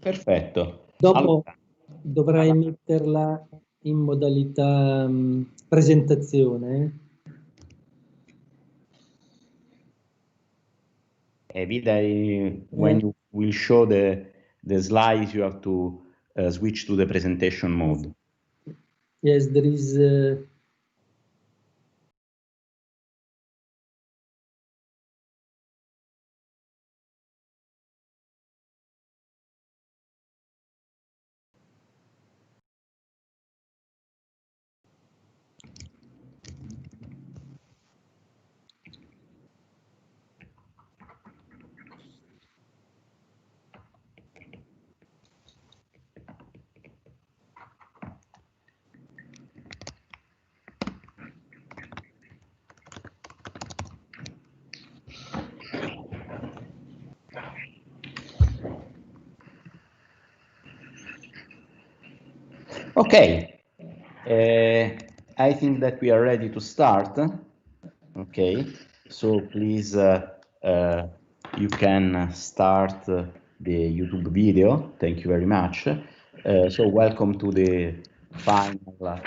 Perfetto. Dopo Allora, dovrai metterla in modalità presentazione. Evidently, when you will show the slides, you have to switch to the presentation mode. Yes, there is Okay, I think that we are ready to start. Okay, so please, you can start the YouTube video. Thank you very much. So welcome to the final of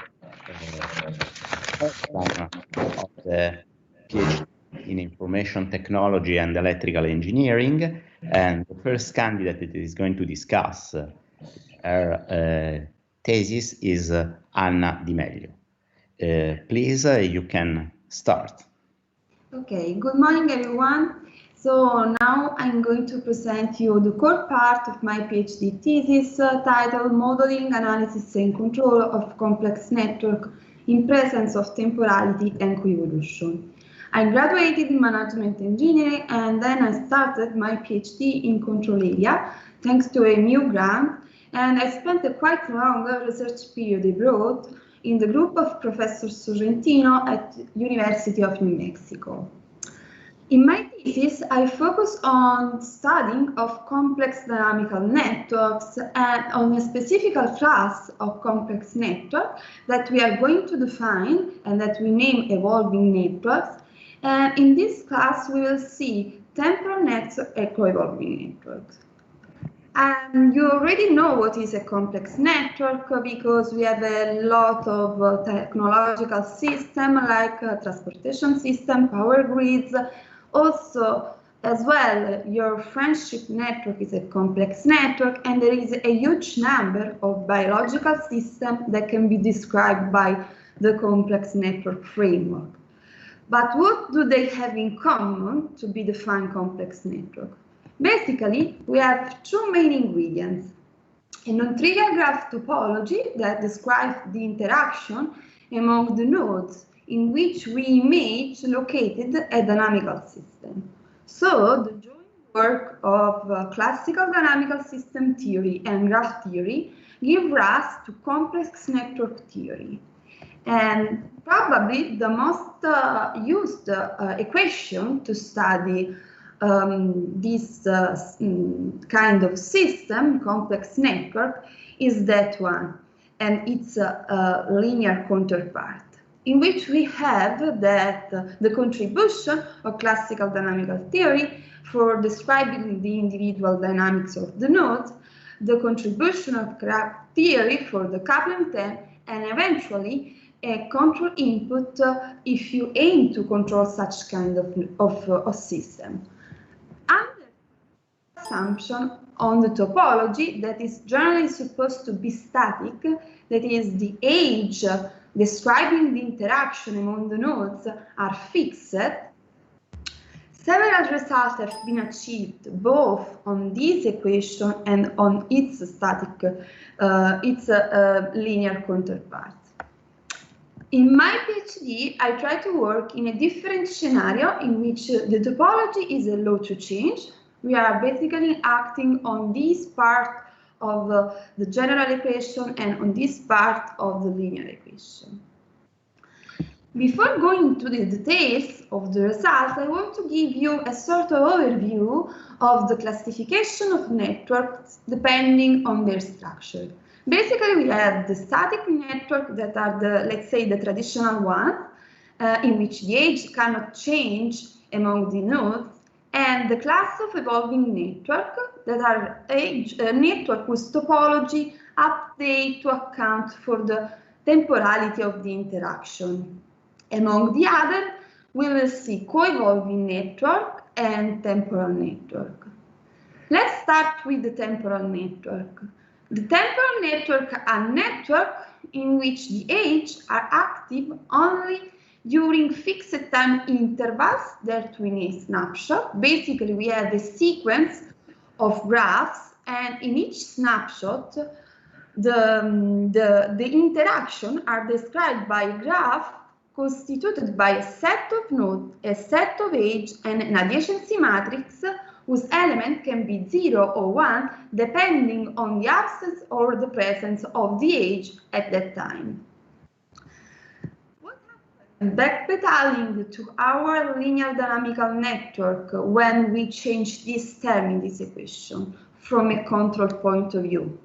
the PhD in Information Technology and Electrical Engineering, and the first candidate that is going to discuss her thesis is Anna Di Meglio. Please, you can start. Okay, good morning everyone. So now I'm going to present you the core part of my PhD thesis titled Modeling, Analysis and Control of Complex Network in Presence of Temporality and Coevolution. I graduated in Management Engineering and then I started my PhD in Control Area thanks to a new grant, and I spent a quite long research period abroad in the group of Professor Sorrentino at University of New Mexico. In my thesis, I focus on studying of complex dynamical networks and on a specific class of complex network that we are going to define and that we name evolving networks. And in this class, we will see temporal networks and coevolving networks. And you already know what is a complex network because we have a lot of technological systems like transportation system, power grids. Also, as well, your friendship network is a complex network, and there is a huge number of biological systems that can be described by the complex network framework. But what do they have in common to be defined complex network? Basically, we have two main ingredients: a non-trivial graph topology that describes the interaction among the nodes in which we image located a dynamical system. So the joint work of classical dynamical system theory and graph theory give rise to complex network theory. And probably the most used equation to study this kind of system, complex network, is that one, and it's a linear counterpart, in which we have that the contribution of classical dynamical theory for describing the individual dynamics of the nodes, the contribution of graph theory for the coupling term, and eventually a control input if you aim to control such kind of system. Under assumption on the topology that is generally supposed to be static, that is, the age describing the interaction among the nodes are fixed, several results have been achieved both on this equation and on its static, linear counterpart. In my PhD, I try to work in a different scenario in which the topology is allowed to change. We are basically acting on this part of the general equation and on this part of the linear equation. Before going into the details of the results, I want to give you a sort of overview of the classification of networks depending on their structure. Basically, we have the static network that are the, let's say, the traditional one, in which the age cannot change among the nodes, and the class of evolving network that are a network whose topology update to account for the temporality of the interaction. Among the other, we will see co-evolving network and temporal network. Let's start with the temporal network. The temporal network are network in which the edges are active only during fixed time intervals that we need snapshot. Basically, we have a sequence of graphs, and in each snapshot, the interaction are described by a graph constituted by a set of nodes, a set of edge, and an adjacency matrix whose element can be 0 or 1 depending on the absence or the presence of the edge at that time. What happens backpedaling to our linear dynamical network when we change this term in this equation from a control point of view?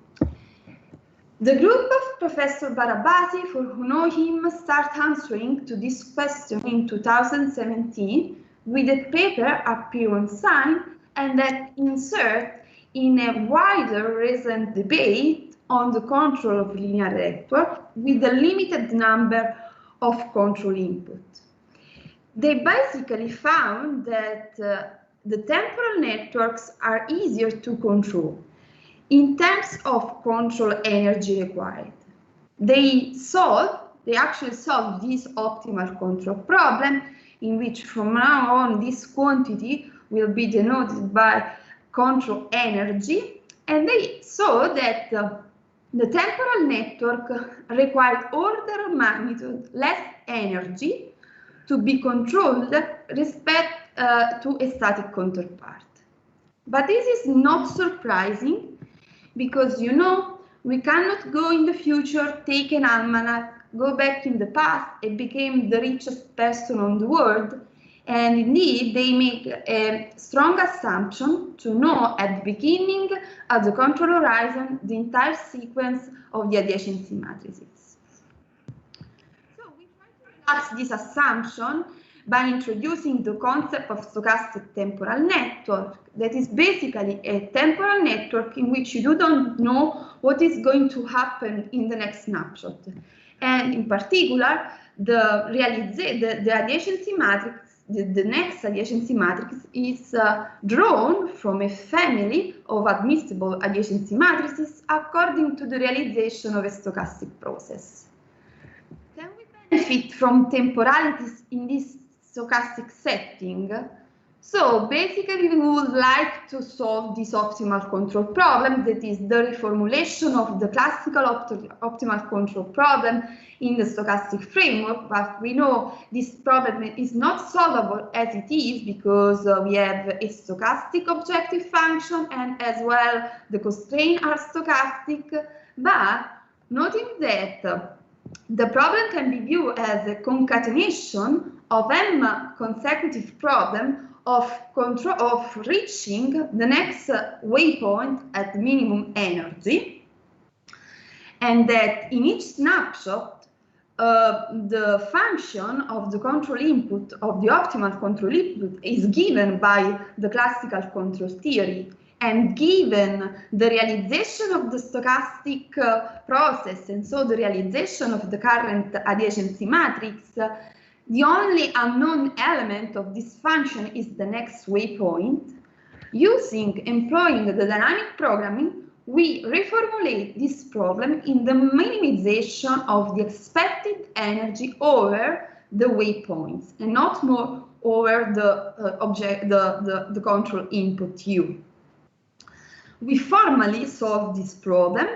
The group of Professor Barabasi, for who know him, start answering to this question in 2017 with a paper appear on Science, and that insert in a wider recent debate on the control of linear network with a limited number of control input. They basically found that the temporal networks are easier to control in terms of control energy required. They actually solve this optimal control problem, in which from now on this quantity will be denoted by control energy, and they saw that the temporal network required order of magnitude less energy to be controlled respect to a static counterpart. But this is not surprising, because you know we cannot go in the future, take an almanac, go back in the past and become the richest person on the world. And indeed, they make a strong assumption to know at the beginning of the control horizon the entire sequence of the adjacency matrices. So we try to relax this assumption by introducing the concept of stochastic temporal network, that is basically a temporal network in which you don't know what is going to happen in the next snapshot. And in particular, the adjacency matrix, the next adjacency matrix is drawn from a family of admissible adjacency matrices according to the realization of a stochastic process. Can we benefit from temporalities in this stochastic setting? So basically we would like to solve this optimal control problem, that is the reformulation of the classical optimal control problem in the stochastic framework, but we know this problem is not solvable as it is because we have a stochastic objective function and as well the constraints are stochastic, but noting that the problem can be viewed as a concatenation of m consecutive problem of reaching the next waypoint at minimum energy, and that in each snapshot the function of the control input of the optimal control input is given by the classical control theory, and given the realization of the stochastic process, and so the realization of the current adjacency matrix, the only unknown element of this function is the next waypoint. Employing the dynamic programming, we reformulate this problem in the minimization of the expected energy over the waypoints, and not more over the control input U. We formally solve this problem,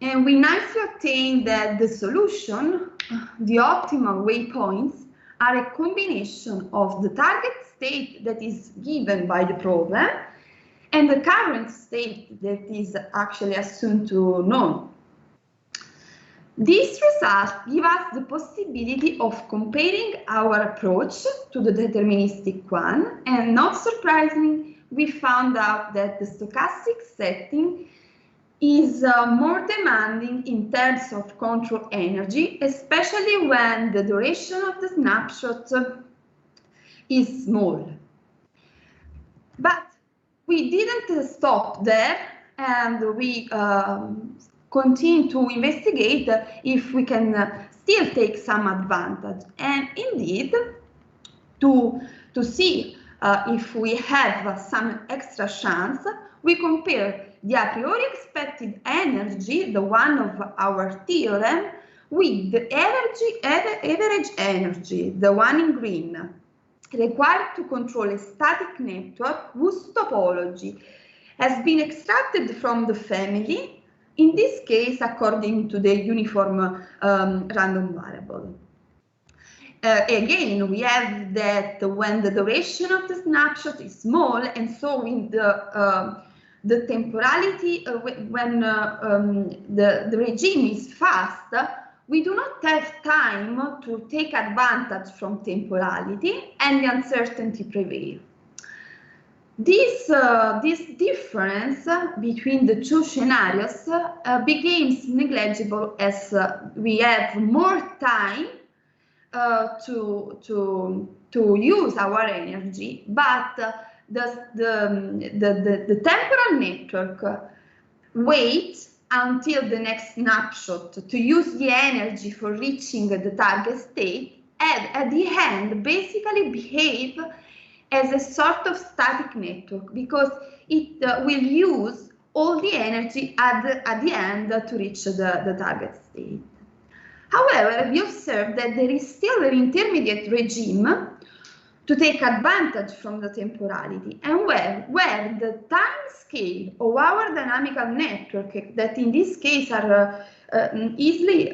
and we nicely obtain that the solution, the optimal waypoints, are a combination of the target state that is given by the problem and the current state that is actually assumed to known. These results give us the possibility of comparing our approach to the deterministic one, and not surprisingly, we found out that the stochastic setting is more demanding in terms of control energy, especially when the duration of the snapshot is small. But we didn't stop there, and we continue to investigate if we can still take some advantage. And indeed, to see if we have some extra chance, we compare the a priori expected energy, the one of our theorem, with the average energy, the one in green, required to control a static network whose topology has been extracted from the family, in this case according to the uniform random variable. Again, we have that when the duration of the snapshot is small, and so in the temporality, when the regime is fast, we do not have time to take advantage from temporality, and the uncertainty prevails. This difference between the two scenarios becomes negligible as we have more time to use our energy, but the temporal network waits until the next snapshot to use the energy for reaching the target state, and at the end basically behave as a sort of static network, because it will use all the energy at the end to reach the target state. However, we observe that there is still an intermediate regime to take advantage from the temporality, and where the time scale of our dynamical network, that in this case are easily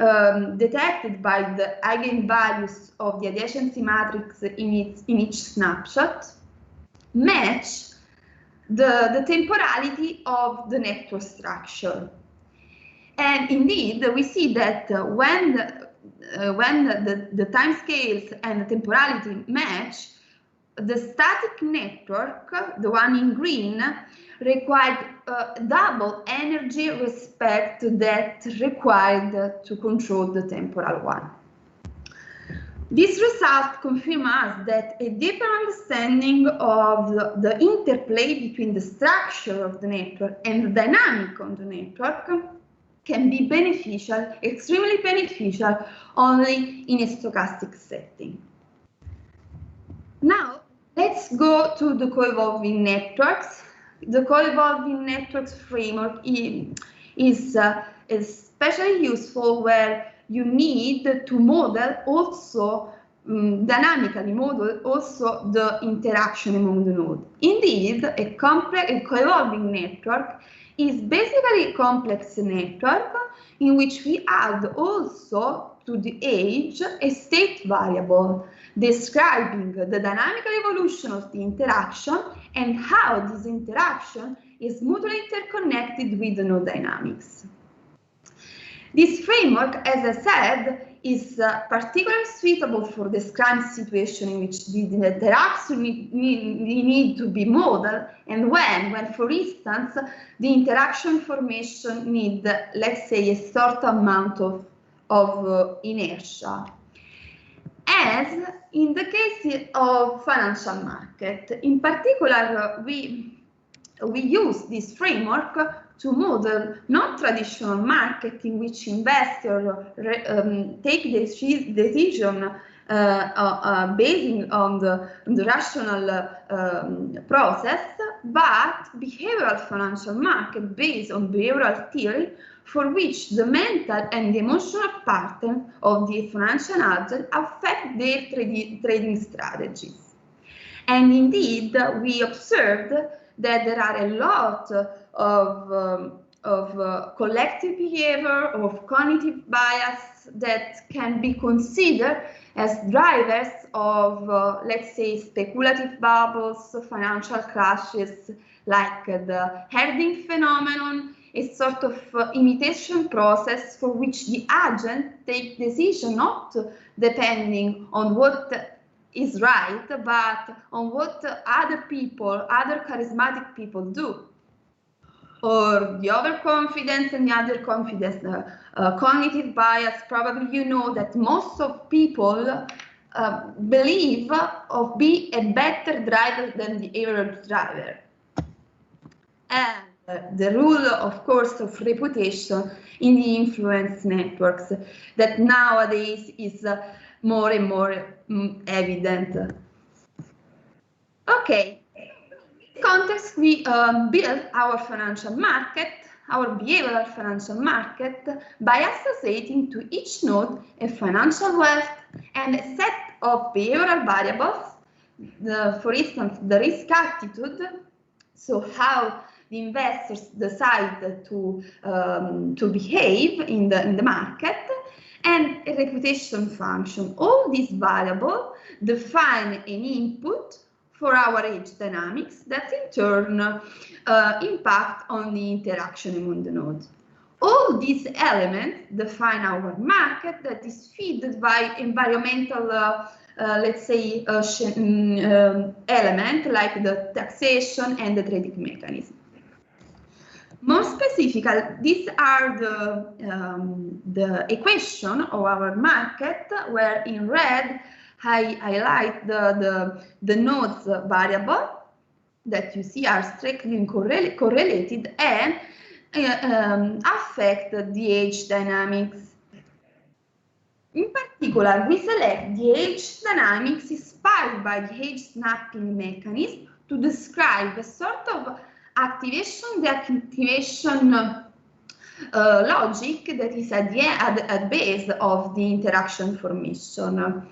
detected by the eigenvalues of the adjacency matrix in each snapshot, match the temporality of the network structure. And indeed, we see that when the time scales and the temporality match, the static network, the one in green, required double energy respect to that required to control the temporal one. This result confirms us that a deeper understanding of the interplay between the structure of the network and the dynamic of the network can be beneficial, extremely beneficial, only in a stochastic setting. Now, let's go to the co-evolving networks. The co-evolving networks framework is especially useful where you need to model also, dynamically model also the interaction among the nodes. Indeed, a co-evolving network is basically a complex network in which we add also to the age a state variable describing the dynamical evolution of the interaction and how this interaction is mutually interconnected with the node dynamics. This framework, as I said, is particularly suitable for describing situations in which the interaction need to be modeled, and when, for instance, the interaction formation need, let's say, a certain amount of inertia. As in the case of financial market, in particular, we use this framework to model non-traditional market in which investors take decision based on the rational process, but behavioral financial market based on behavioral theory, for which the mental and the emotional pattern of the financial agent affect their trading strategies. And indeed, we observed that there are a lot of collective behavior, of cognitive bias that can be considered as drivers of, let's say, speculative bubbles, financial crashes, like the herding phenomenon, a sort of imitation process for which the agent takes decision not depending on what is right, but on what other charismatic people do. Or the overconfidence and the underconfidence, cognitive bias. Probably you know that most of people believe of be a better driver than the average driver. and the rule, of course, of reputation in the influence networks that nowadays is more and more evident. Okay, in this context, we build our financial market, our behavioral financial market, by associating to each node a financial wealth and a set of behavioral variables, for instance, the risk attitude, so how the investors decide to behave in the market, and a reputation function. All these variables define an input for our age dynamics that in turn impact on the interaction among the nodes. All these elements define our market that is fed by environmental, let's say, element like the taxation and the trading mechanism. More specifically, these are the equation of our market, where in red I highlight the nodes variable that you see are strictly correlated and affect the age dynamics. In particular, we select the age dynamics inspired by the age snapping mechanism to describe a sort of activation-deactivation logic that is at the base of the interaction formation.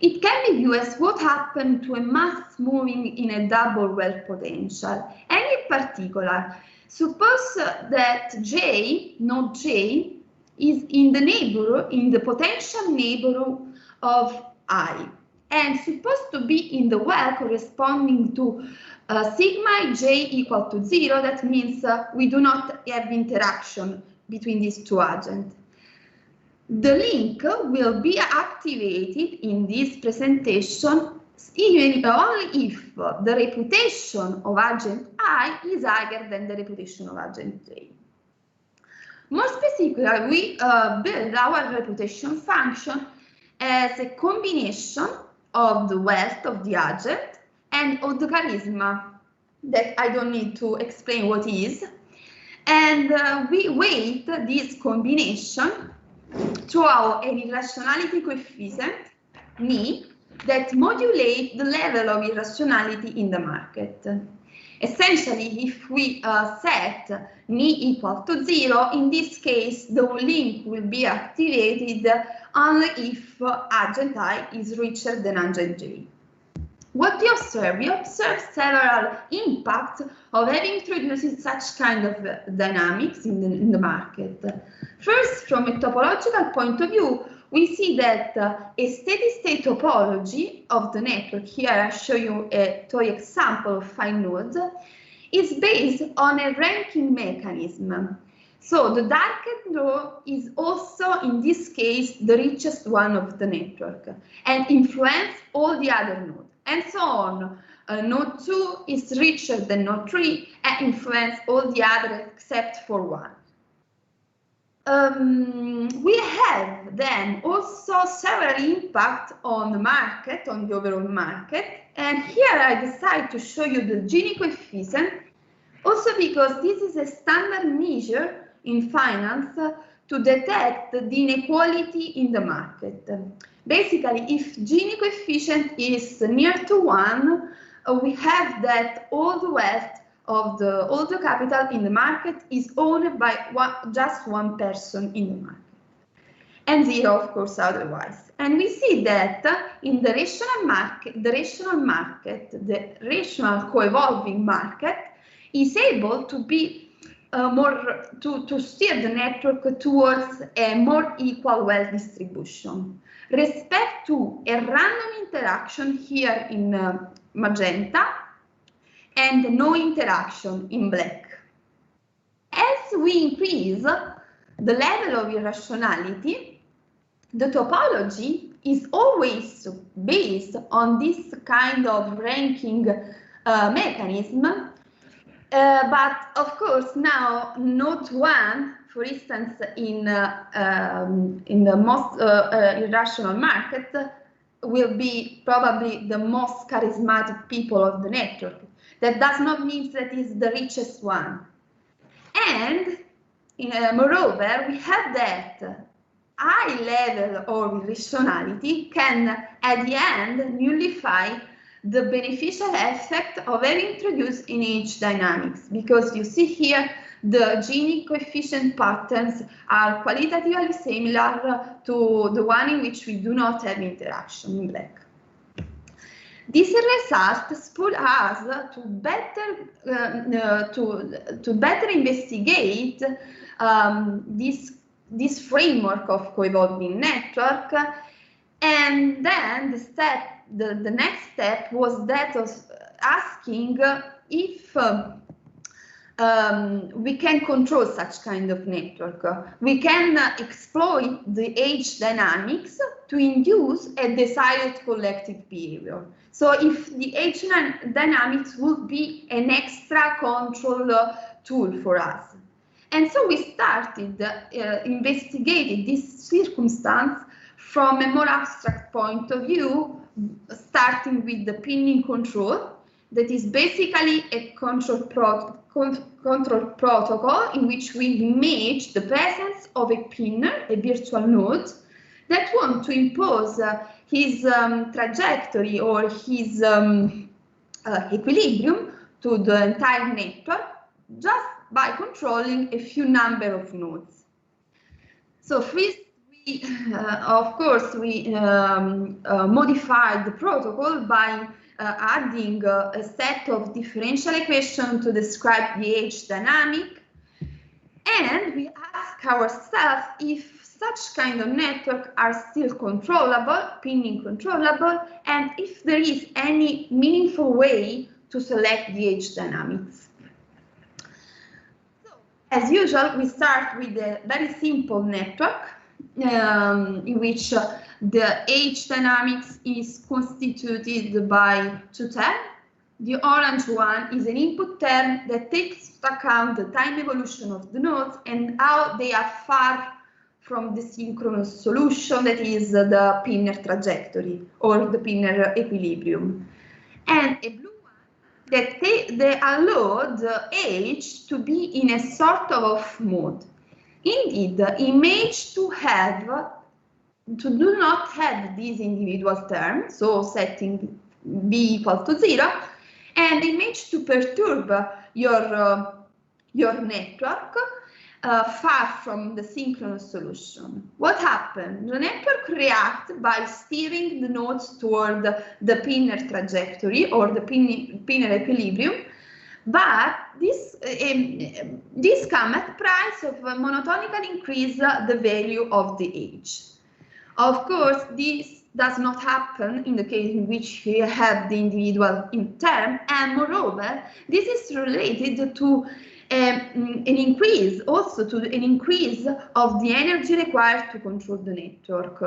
It can be viewed as what happened to a mass moving in a double well potential. And in particular, suppose that J, node J, is in the potential neighborhood of I, and supposed to be in the well corresponding to sigma J equal to 0. That means we do not have interaction between these two agents. The link will be activated in this presentation even only if the reputation of agent I is higher than the reputation of agent J. More specifically, we build our reputation function as a combination of the wealth of the agent and of the charisma that I don't need to explain what is. And we weight this combination through an irrationality coefficient, Ni, that modulates the level of irrationality in the market. Essentially, if we set Ni equal to 0, in this case, the link will be activated only if agent I is richer than agent J. What we observe? We observe several impacts of having introduced such kind of dynamics in the market. First, from a topological point of view, we see that a steady-state topology of the network, here I show you a toy example of 5 nodes, is based on a ranking mechanism. So the darkest node is also, in this case, the richest one of the network and influence all the other nodes. And so on. Node 2 is richer than node 3 and influence all the others except for 1. We have then also several impacts on the market, on the overall market. And here I decide to show you the Genie coefficient, also because this is a standard measure in finance to detect the inequality in the market. Basically, if Genie coefficient is near to 1, we have that all the wealth of all the capital in the market is owned by just one person in the market, and 0, of course, otherwise. And we see that in the rational market, the rational co-evolving market is able to be to steer the network towards a more equal wealth distribution, respect to a random interaction here in magenta and no interaction in black. As we increase the level of irrationality, the topology is always based on this kind of ranking mechanism. But of course, now node 1, for instance, in the most irrational market, will be probably the most charismatic people of the network, That does not mean that it's the richest one. And moreover, we have that high level of rationality can, at the end, nullify the beneficial effect of having introduced in age dynamics, because you see here the Genie coefficient patterns are qualitatively similar to the one in which we do not have interaction in black. This result spurred us to better investigate this framework of co-evolving network, and then the next step was that of asking if we can control such kind of network. We can exploit the age dynamics to induce a desired collective behavior. So if the age dynamics would be an extra control tool for us. And so we started investigating this circumstance from a more abstract point of view, starting with the pinning control, that is basically a control protocol in which we image the presence of a pinner, a virtual node, that wants to impose his trajectory or his equilibrium to the entire network just by controlling a few number of nodes. So first, of course, we modified the protocol by adding a set of differential equations to describe the age dynamic, and we ask ourselves if such kind of network are still controllable, pinning controllable, and if there is any meaningful way to select the age dynamics. So, as usual, we start with a very simple network in which the age dynamics is constituted by two terms. The orange one is an input term that takes into account the time evolution of the nodes and how they are far from the synchronous solution, that is the pinner trajectory or the pinner equilibrium. And a blue one that they allow the age to be in a sort of off mode. Indeed, the image to do not have these individual terms, so setting b equal to 0, and the image to perturb your network far from the synchronous solution. What happened? The network reacts by steering the nodes toward the pinner trajectory or the pinner equilibrium, but this comes at the price of monotonically increase the value of the age. Of course, this does not happen in the case in which we have the individual in term, and moreover, this is related to an increase of the energy required to control the network.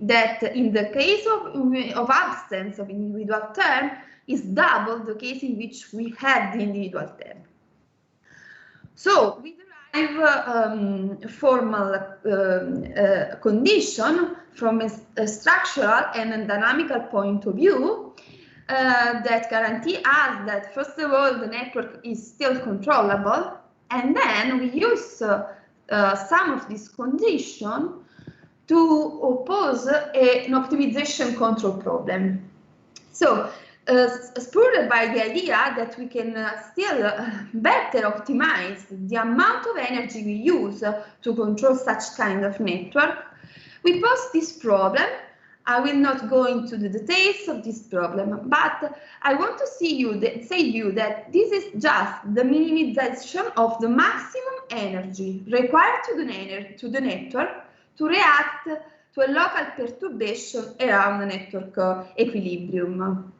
That in the case of absence of individual term is double the case in which we have the individual term. So we derive formal condition from a structural and a dynamical point of view that guarantee us that, first of all, the network is still controllable, and then we use some of this condition to oppose an optimization control problem. So, spurred by the idea that we can still better optimize the amount of energy we use to control such kind of network, we pose this problem. I will not go into the details of this problem, but I want to say to you that this is just the minimization of the maximum energy required to the network to react to a local perturbation around the network equilibrium.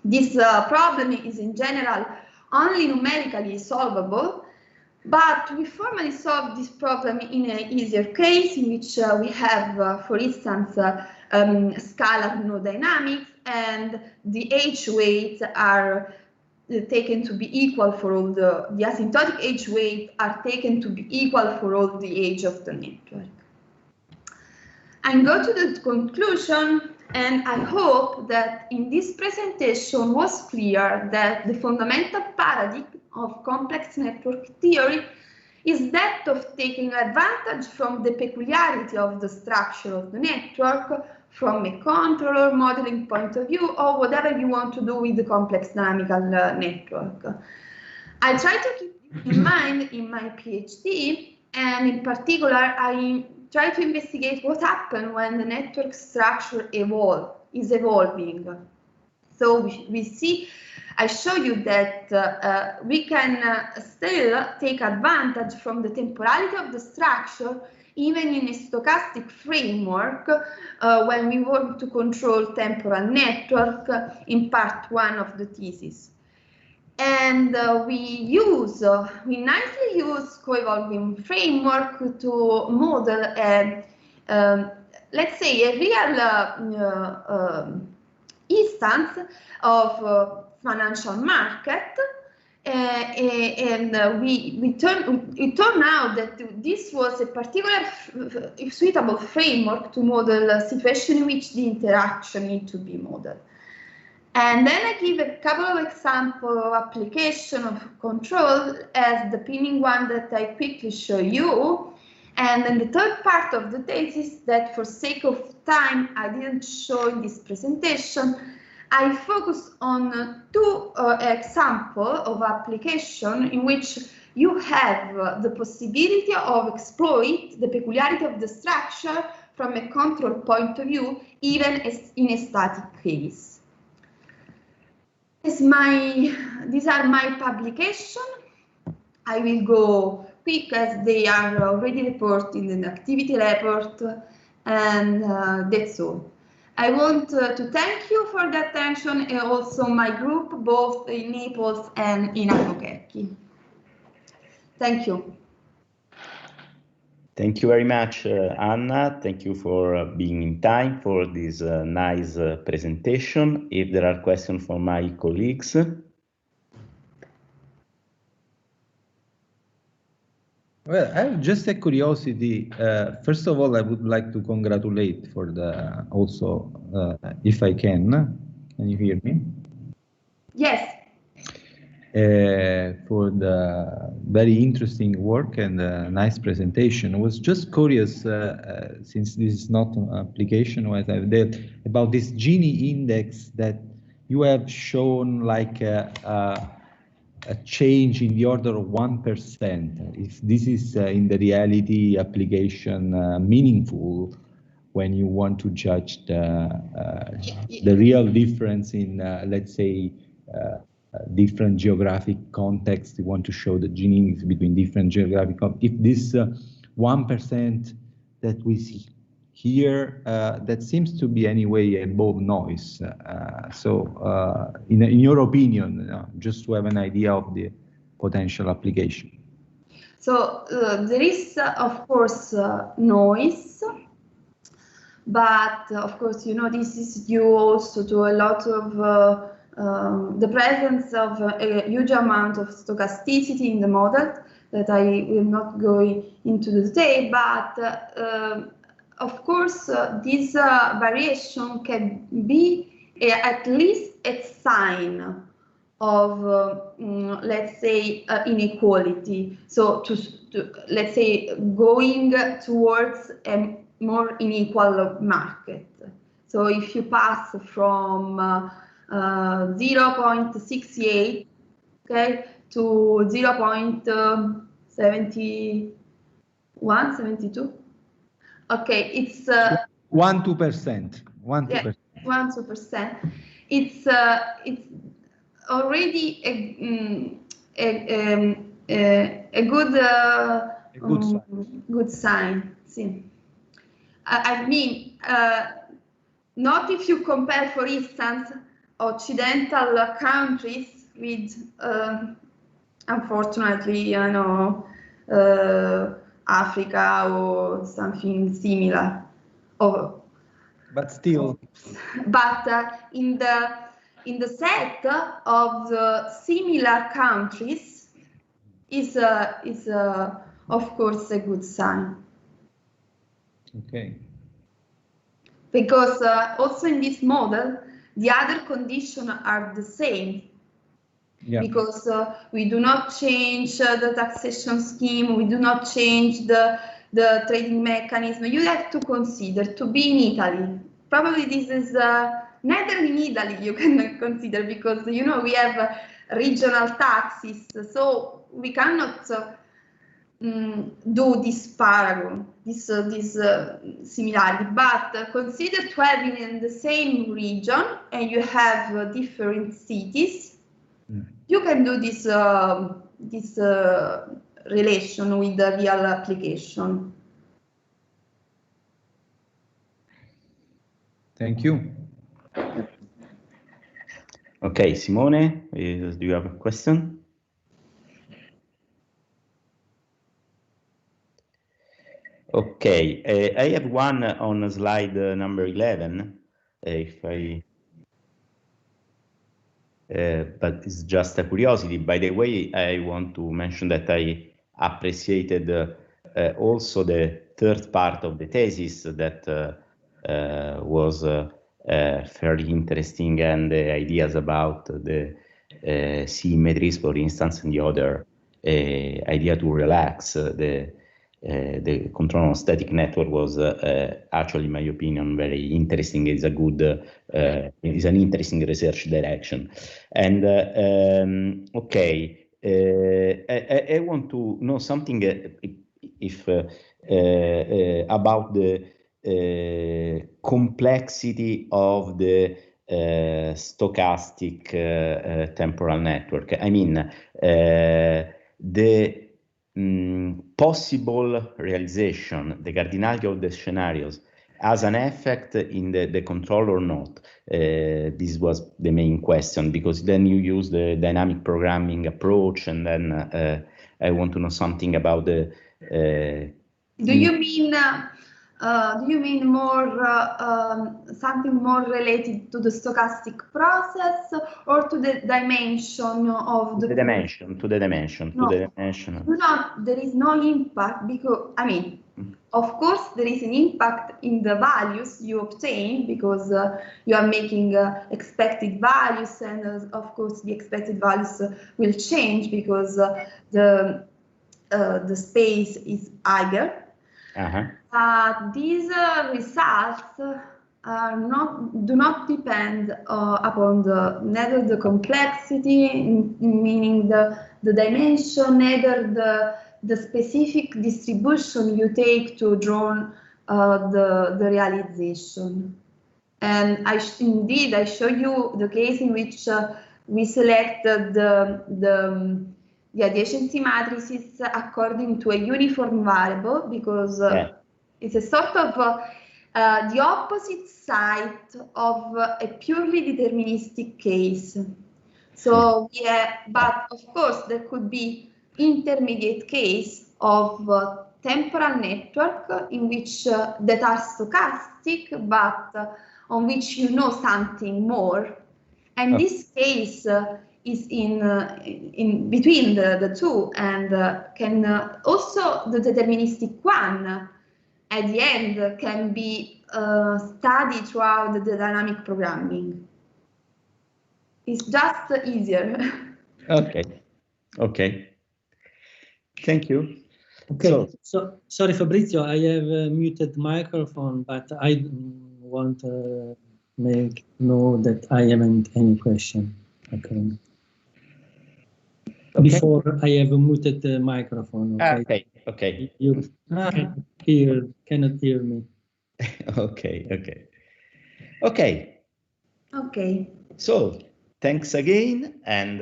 This problem is in general only numerically solvable, but we formally solve this problem in an easier case in which we have, for instance, scalar node dynamics, and the age weights are taken to be equal for all the asymptotic age weights are taken to be equal for all the age of the network. And go to the conclusion And I hope that in this presentation was clear that the fundamental paradigm of complex network theory is that of taking advantage from the peculiarity of the structure of the network from a controller modeling point of view, or whatever you want to do with the complex dynamical network. I try to keep in mind in my PhD, and in particular, I try to investigate what happens when the network structure is evolving. So we see, I show you that we can still take advantage from the temporality of the structure even in a stochastic framework when we want to control temporal network in part 1 of the thesis. And we nicely use co-evolving framework to model let's say a real instance of financial market, and it turned out that this was a particular suitable framework to model a situation in which the interaction need to be modeled. And then I give a couple of examples of application of control as the pinning one that I quickly show you. And then the third part of the thesis that for sake of time I didn't show in this presentation, I focus on two examples of application in which you have the possibility of exploit the peculiarity of the structure from a control point of view, even in a static case. These are my publications. I will go quick as they are already reported in the activity report, and that's all. I want to thank you for the attention, and also my group, both in Naples and in Albuquerque. Thank you. Thank you very much, Anna. Thank you for being in time for this nice presentation. If there are questions from my colleagues. Well, I have just a curiosity. First of all, I would like to congratulate for the also, if I can you hear me? Yes. For the very interesting work and nice presentation. I was just curious, since this is not an application as I've did, about this Genie index that you have shown like a change in the order of 1%. If this is in the reality application meaningful when you want to judge the real difference in, let's say, different geographic contexts, you want to show the Gini index between different geographic contexts. If this 1% that we see here, that seems to be anyway above noise. In your opinion, just to have an idea of the potential application. So there is, of course, noise, but of course, you know, this is due also to a lot of the presence of a huge amount of stochasticity in the model that I will not go into the detail, but of course this variation can be at least a sign of let's say inequality, so to let's say going towards a more unequal market. So if you pass from 0.68, okay, to 0.71, 72. Okay, it's 1-2%. 1-2%. Yeah, 1-2%. It's already a good sign. See, I mean, not if you compare, for instance, Occidental countries with, unfortunately, you know, Africa or something similar. But still. But in the set of the similar countries is of course a good sign. Okay. because also in this model, the other conditions are the same. Yeah. Because we do not change the taxation scheme, we do not change the trading mechanism. You have to consider to be in Italy. Probably this is neither in Italy you can consider, because you know we have regional taxes, so we cannot do this parallel, this similarity. But consider to have in the same region and you have different cities. You can do this relation with the real application. Thank you. Okay, Simone, do you have a question? Okay, I have one on slide number 11, if I... but it's just a curiosity. By the way, I want to mention that I appreciated also the third part of the thesis that was fairly interesting, and the ideas about the symmetries, for instance, and the other idea to relax the control on static network was actually, in my opinion, very interesting. It's a good, it's an interesting research direction. And okay, I want to know something if about the complexity of the stochastic temporal network. I mean, the possible realization, the cardinality of the scenarios, has an effect in the control or not? This was the main question, because then you use the dynamic programming approach, and then I want to know something about the... Do you mean more something more related to the stochastic process, or to the dimension of the... To the dimension. No, there is no impact, because, I mean, of course, there is an impact in the values you obtain, because you are making expected values, and of course, the expected values will change because the space is higher. These results do not depend upon neither the complexity, meaning the dimension, neither the specific distribution you take to draw the realization. And indeed, I show you the case in which we selected the adjacency matrices according to a uniform variable, because it's a sort of the opposite side of a purely deterministic case. So but of course there could be intermediate case of temporal network in which that are stochastic, but on which you know something more. And this case is in between the two, and can also the deterministic one at the end can be studied throughout the dynamic programming. It's just easier. Okay. Thank you. Okay. So sorry, Fabrizio, I have muted microphone, but I want to make know that I haven't any question. Okay. Before I have muted the microphone. Okay. You cannot hear me. Okay. So thanks again, and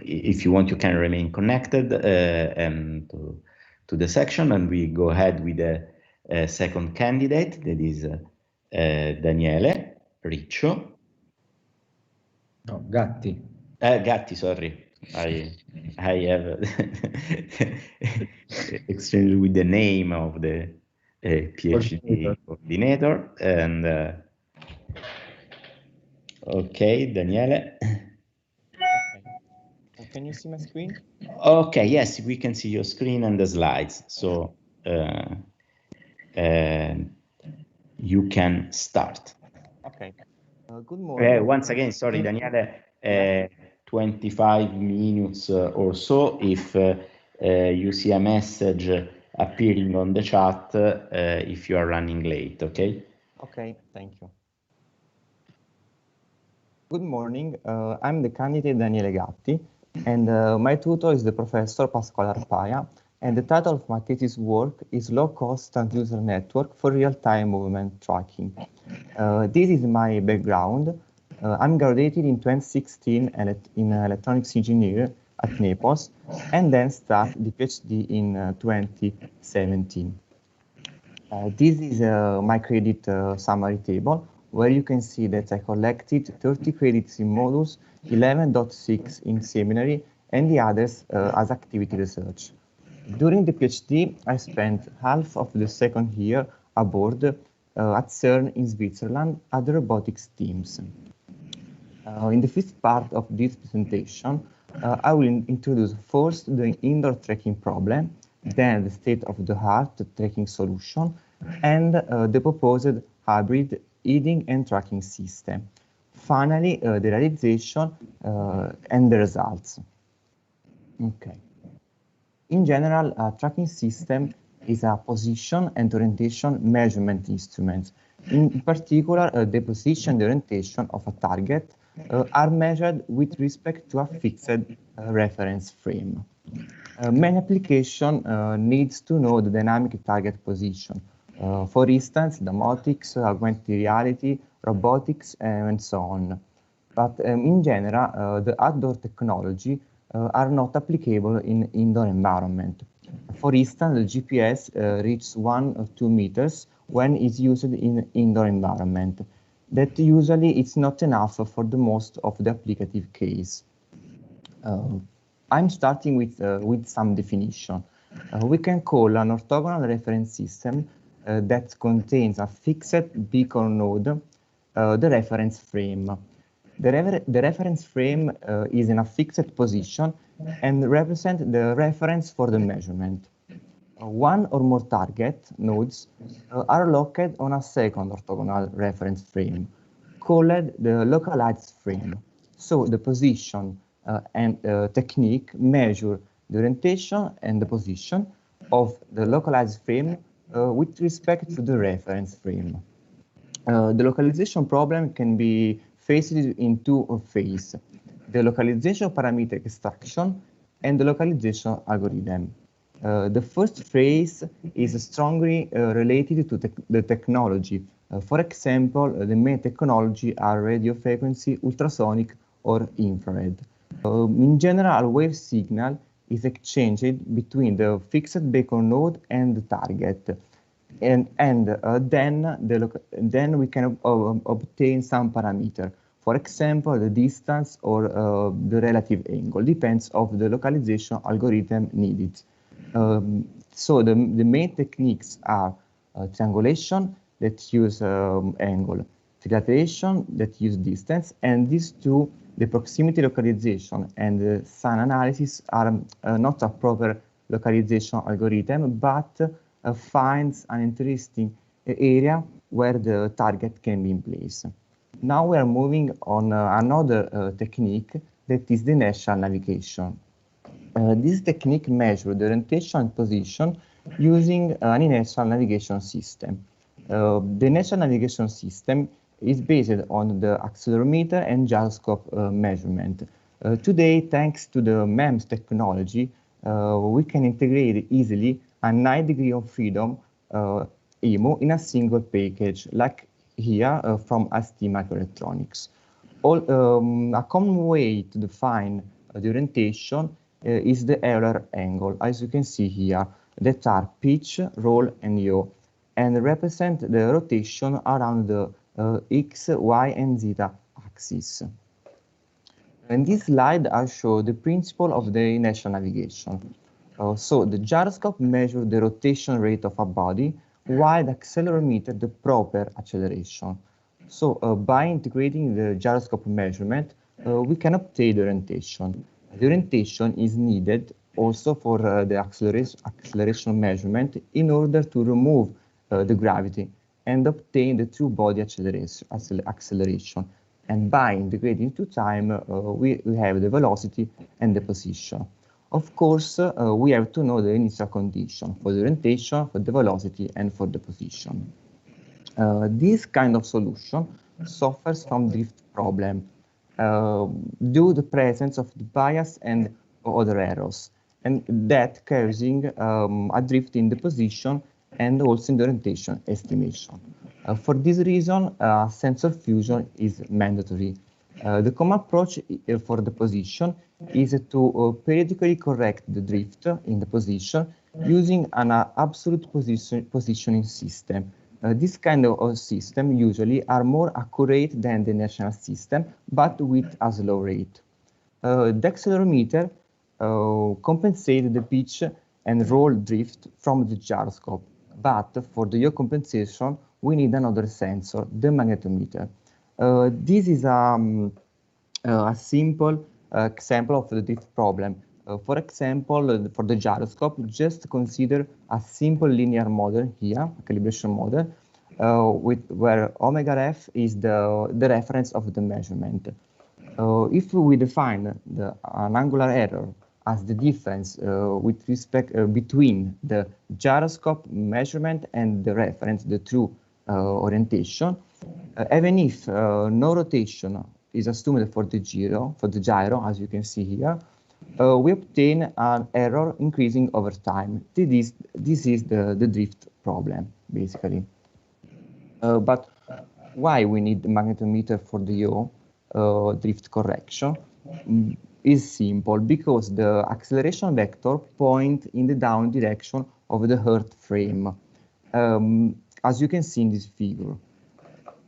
if you want, you can remain connected to the section, and we go ahead with the second candidate, that is Daniele Riccio. No, Gatti. Gatti, sorry. I have exchanged with the name of the PhD coordinator, and okay, Daniele. Can you see my screen? Okay, yes, we can see your screen and the slides. So you can start. Okay. Good morning. Once again, sorry, Daniele, 25 minutes or so. If you see a message appearing on the chat, if you are running late, okay? Okay, thank you. Good morning. I'm the candidate Daniele Gatti, and my tutor is the Professor Pasquale Arpaia, and the title of my thesis work is Low-Cost Transducer Network for Real-Time Movement Tracking. This is my background. I'm graduated in 2016 in electronics engineer at Naples, and then started the PhD in 2017. This is my credit summary table, where you can see that I collected 30 credits in modules, 11.6 in seminary, and the others as activity research. During the PhD, I spent half of the second year aboard at CERN in Switzerland at the robotics teams. In the first part of this presentation, I will introduce first the indoor tracking problem, then the state-of-the-art tracking solution, and the proposed hybrid heading and tracking system. Finally, the realization and the results. Okay. In general, a tracking system is a position and orientation measurement instrument. In particular, the position and orientation of a target are measured with respect to a fixed reference frame. Many application needs to know the dynamic target position. For instance, domotics, augmented reality, robotics, and so on. But in general, the outdoor technology are not applicable in indoor environment. For instance, the GPS reaches 1 or 2 meters when it's used in indoor environment. That usually it's not enough for the most of the applicative case. I'm starting with some definition. We can call an orthogonal reference system that contains a fixed beacon node, the reference frame. The reference frame is in a fixed position and represents the reference for the measurement. One or more target nodes are located on a second orthogonal reference frame, called the localized frame. So the position and technique measure the orientation and the position of the localized frame with respect to the reference frame. The localization problem can be faced in two phases: the localization parameter extraction and the localization algorithm. The first phase is strongly related to the technology. For example, the main technology are radio frequency, ultrasonic, or infrared. In general, a wave signal is exchanged between the fixed beacon node and the target. And then we can obtain some parameter. For example, the distance or the relative angle depends on the localization algorithm needed. So the main techniques are triangulation that use angle, trilateration that use distance, and these two, the proximity localization and the sun analysis, are not a proper localization algorithm, but finds an interesting area where the target can be in place. Now we are moving on another technique that is the inertial navigation. This technique measures the orientation and position using an inertial navigation system. The inertial navigation system is based on the accelerometer and gyroscope measurement. Today, thanks to the MEMS technology, we can integrate easily a 9 degree of freedom EMO in a single package, like here from ST Microelectronics. A common way to define the orientation is the Euler angle, as you can see here, that are pitch, roll, and yaw, and represent the rotation around the x, y, and zeta axis. In this slide, I show the principle of the inertial navigation. So the gyroscope measures the rotation rate of a body, while the accelerometer the proper acceleration. So by integrating the gyroscope measurement, we can obtain the orientation. The orientation is needed also for the acceleration measurement in order to remove the gravity, and obtain the true body acceleration. And by integrating to time, we have the velocity and the position. Of course, we have to know the initial condition for the orientation, for the velocity, and for the position. This kind of solution suffers from drift problem due to the presence of the bias and other errors, and that causing a drift in the position and also in the orientation estimation. For this reason, sensor fusion is mandatory. The common approach for the position is to periodically correct the drift in the position using an absolute positioning system. This kind of system usually are more accurate than the national system, but with a slow rate. The accelerometer compensates the pitch and roll drift from the gyroscope, but for the yaw compensation, we need another sensor, the magnetometer. This is a simple example of the drift problem. For example, for the gyroscope, just consider a simple linear model here, a calibration model, where omega f is the reference of the measurement. If we define an angular error as the difference with respect between the gyroscope measurement and the reference, the true orientation, even if no rotation is assumed for the gyro, as you can see here, we obtain an error increasing over time. This is the drift problem, basically. But why we need the magnetometer for the yaw drift correction? Is simple, because the acceleration vector point in the down direction of the Earth frame, as you can see in this figure.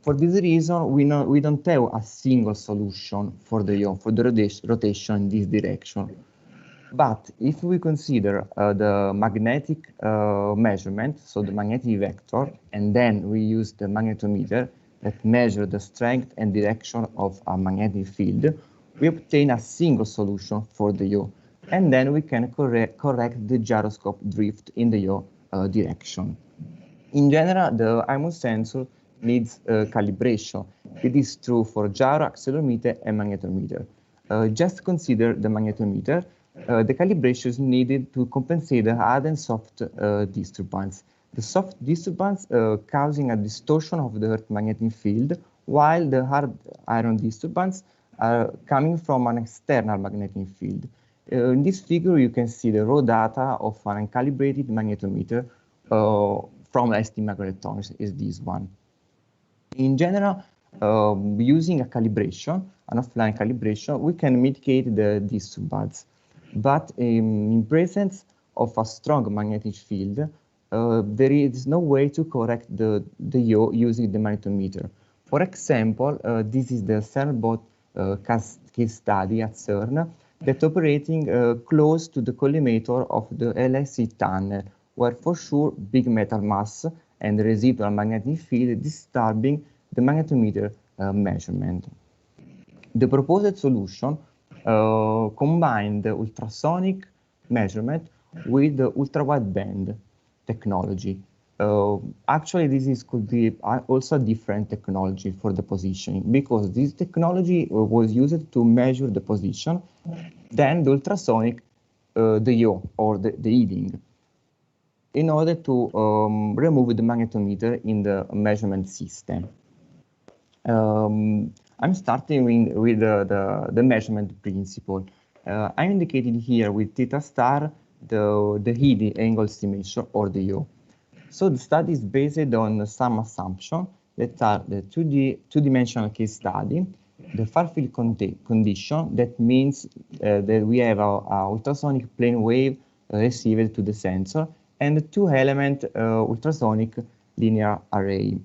For this reason, we don't have a single solution for the yaw, for the rotation in this direction. But if we consider the magnetic measurement, so the magnetic vector, and then we use the magnetometer that measure the strength and direction of a magnetic field, we obtain a single solution for the yaw, and then we can correct the gyroscope drift in the yaw direction. In general, the IMU sensor needs calibration. It is true for gyro, accelerometer, and magnetometer. Just consider the magnetometer. The calibration is needed to compensate the hard and soft disturbance. The soft disturbance causing a distortion of the Earth magnetic field, while the hard iron disturbance are coming from an external magnetic field. In this figure, you can see the raw data of an uncalibrated magnetometer from ST Microelectronics, is this one. In general, using a calibration, an offline calibration, we can mitigate the disturbance. But in presence of a strong magnetic field, there is no way to correct the yaw using the magnetometer. For example, this is the CERN-BOT case study at CERN that operating close to the collimator of the LSE tunnel, where for sure big metal mass and residual magnetic field disturbing the magnetometer measurement. The proposed solution combined the ultrasonic measurement with the ultra-wideband technology. Actually, could be also a different technology for the positioning, because this technology was used to measure the position, then the ultrasonic, the yaw or the heading, in order to remove the magnetometer in the measurement system. I'm starting with the measurement principle. I'm indicating here with theta star the heading angle estimation or the yaw. So the study is based on some assumptions that are the two-dimensional case study, the far-field condition, that means that we have a ultrasonic plane wave received to the sensor, and the two-element ultrasonic linear array.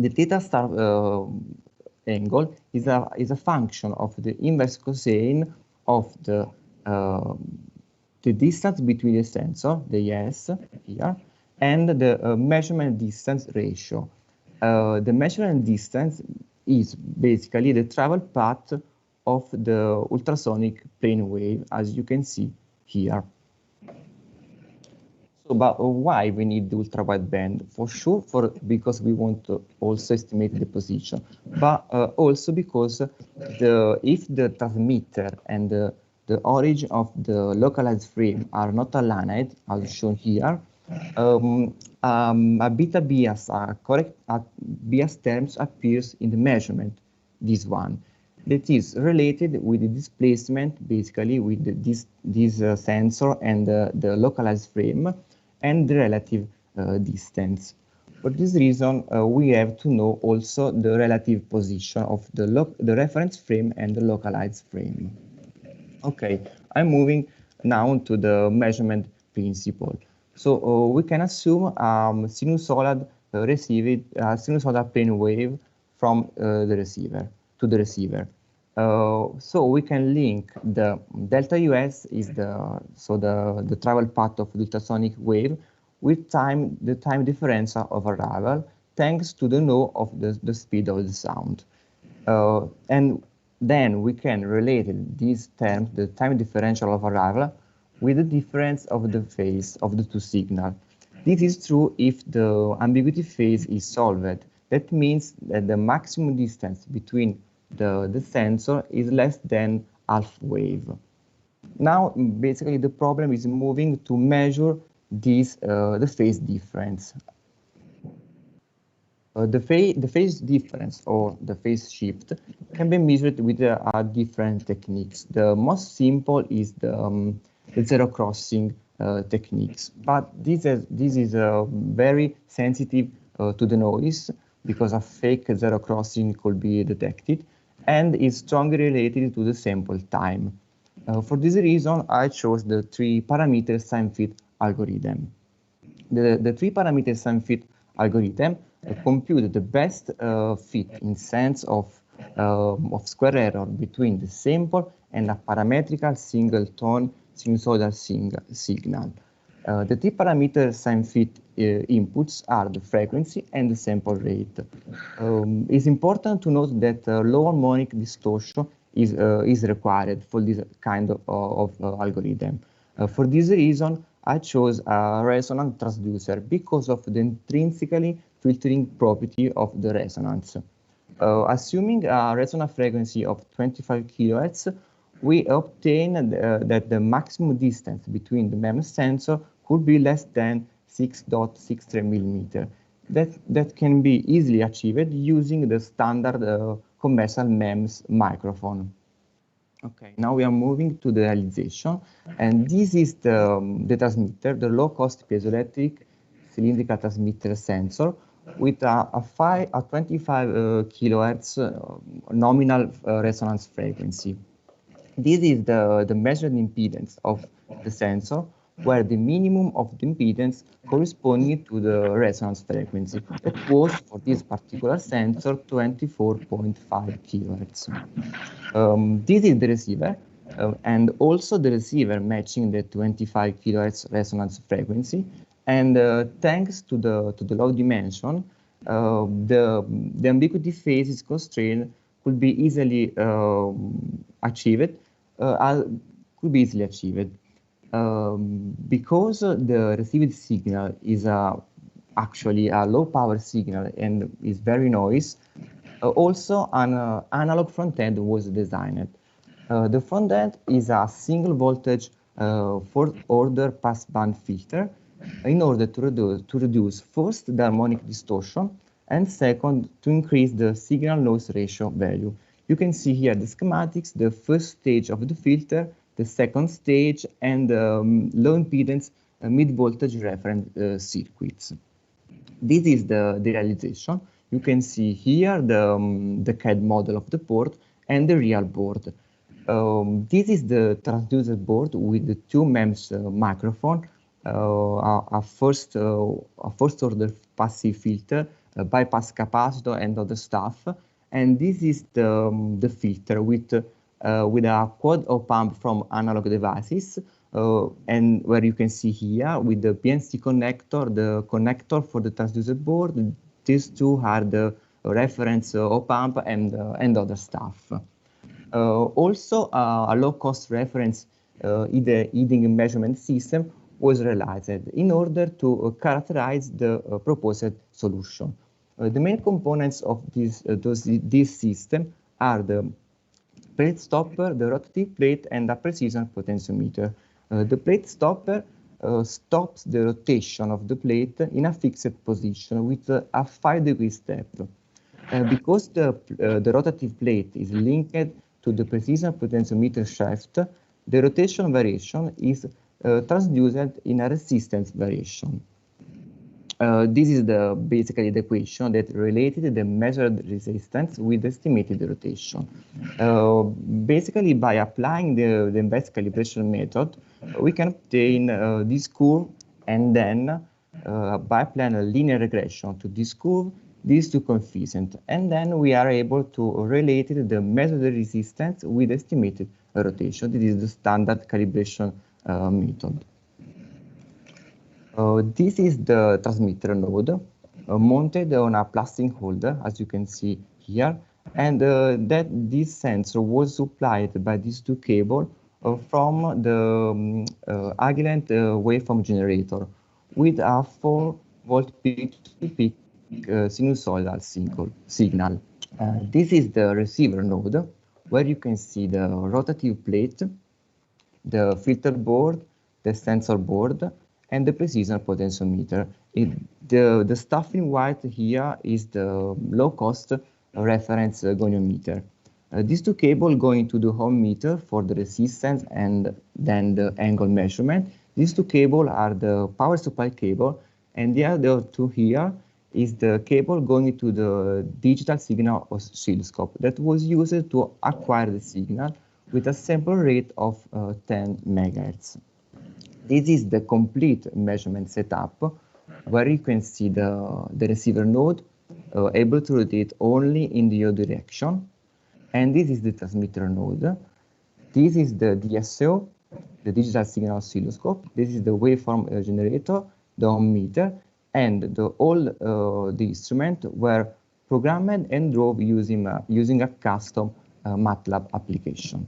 The theta star angle is a function of the inverse cosine of the distance between the sensor, the S here, and the measurement distance ratio. The measurement distance is basically the travel path of the ultrasonic plane wave, as you can see here. So, but why we need the ultra-wideband? For sure, because we want to also estimate the position, but also because if the transmitter and the origin of the localized frame are not aligned, as shown here, a beta bias, a correct bias terms appears in the measurement, this one, that is related with the displacement, basically with this sensor and the localized frame and the relative distance. For this reason, we have to know also the relative position of the reference frame and the localized frame. Okay, I'm moving now to the measurement principle. So we can assume sinusoidal sinusoidal plane wave from the receiver to the receiver. So we can link the delta US is the travel path of the ultrasonic wave with the time differential of arrival, thanks to the know of the speed of the sound. And then we can relate these terms, the time differential of arrival, with the difference of the phase of the two signals. This is true if the ambiguity phase is solved. That means that the maximum distance between the sensor is less than half wave. Now, basically, the problem is moving to measure this the phase difference. The phase difference or the phase shift can be measured with different techniques. The most simple is the zero crossing techniques, but this is very sensitive to the noise because a fake zero crossing could be detected and is strongly related to the sample time. For this reason, I chose the 3-parameter sine-fit algorithm. The 3-parameter sine-fit algorithm compute the best fit in sense of square error between the sample and a parametrical single-tone sinusoidal signal. The 3-parameter sine-fit inputs are the frequency and the sample rate. It's important to note that low harmonic distortion is required for this kind of algorithm. For this reason, I chose a resonant transducer because of the intrinsically filtering property of the resonance. Assuming a resonant frequency of 25 kHz, we obtain that the maximum distance between the MEMS sensor could be less than 6.63 millimeter. That can be easily achieved using the standard commercial MEMS microphone. Okay, now we are moving to the realization, and this is the transmitter, the low-cost piezoelectric cylindrical transmitter sensor with a 25 kilohertz nominal resonance frequency. This is the measured impedance of the sensor, where the minimum of the impedance corresponding to the resonance frequency. That was, for this particular sensor, 24.5 kilohertz. This is the receiver, and also the receiver matching the 25 kilohertz resonance frequency. And thanks to the low dimension, the ambiguity phase is constrained could be easily achieved. Because the received signal is actually a low power signal and is very noisy. Also, an analog front end was designed. The front end is a single voltage fourth order passband filter in order to reduce first the harmonic distortion and second to increase the signal noise ratio value. You can see here the schematics, the first stage of the filter, the second stage, and low impedance mid-voltage reference circuits. This is the realization. You can see here the CAD model of the port and the real board. This is the transducer board with the two MEMS microphone, a first order passive filter, bypass capacitor, and other stuff. And this is the filter with a quad op-amp from analog devices, and where you can see here with the PNC connector, the connector for the transducer board. These two are the reference op-amp and other stuff. Also, a low-cost reference heating measurement system was realized in order to characterize the proposed solution. The main components of this system are the plate stopper, the rotative plate, and a precision potentiometer. The plate stopper stops the rotation of the plate in a fixed position with a 5-degree step. Because the rotative plate is linked to the precision potentiometer shaft, the rotation variation is transduced in a resistance variation. This is basically the equation that related the measured resistance with estimated rotation. Basically, by applying the inverse calibration method, we can obtain this curve, and then by applying a linear regression to this curve, these two coefficients, and then we are able to relate the measured resistance with estimated rotation. This is the standard calibration method. This is the transmitter node mounted on a plastic holder, as you can see here, and that this sensor was supplied by these two cables from the Agilent waveform generator with a 4-volt peak-to-peak sinusoidal signal. This is the receiver node, where you can see the rotative plate, the filter board, the sensor board, and the precision potentiometer. The stuff in white here is the low-cost reference goniometer. These two cables go into the ohm meter for the resistance and then the angle measurement. These two cables are the power supply cable, and the other two here is the cable going into the digital signal oscilloscope that was used to acquire the signal with a sample rate of 10 MHz. This is the complete measurement setup, where you can see the receiver node able to rotate only in the O direction, and this is the transmitter node. This is the DSO, the digital signal oscilloscope. This is the waveform generator, the ohm meter, and all the instruments were programmed and drove using a custom MATLAB application.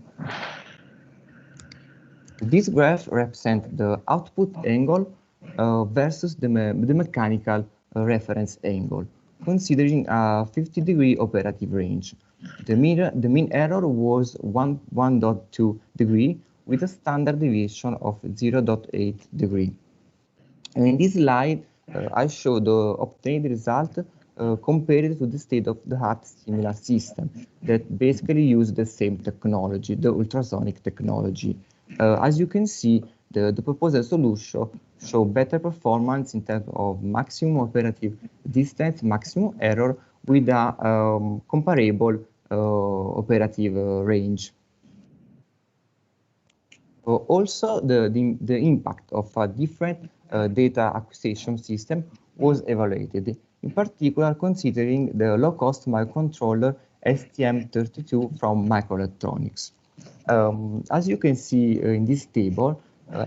This graph represents the output angle versus the mechanical reference angle, considering a 50-degree operative range. The mean error was 1.2 degree with a standard deviation of 0.8 degree. And in this slide, I show the obtained result compared to the state-of-the-art similar system that basically use the same technology, the ultrasonic technology. As you can see, the proposed solution show better performance in terms of maximum operative distance, maximum error with a comparable operative range. Also, the impact of a different data acquisition system was evaluated, in particular considering the low-cost microcontroller STM32 from Microelectronics. As you can see in this table,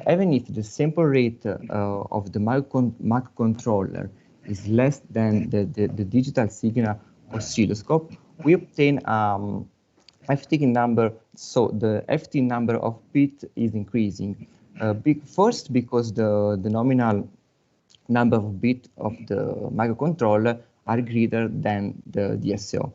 even if the sample rate of the microcontroller is less than the digital signal oscilloscope, we obtain FT number, so the FT number of bits is increasing. First, because the nominal number of bits of the microcontroller are greater than the DSO.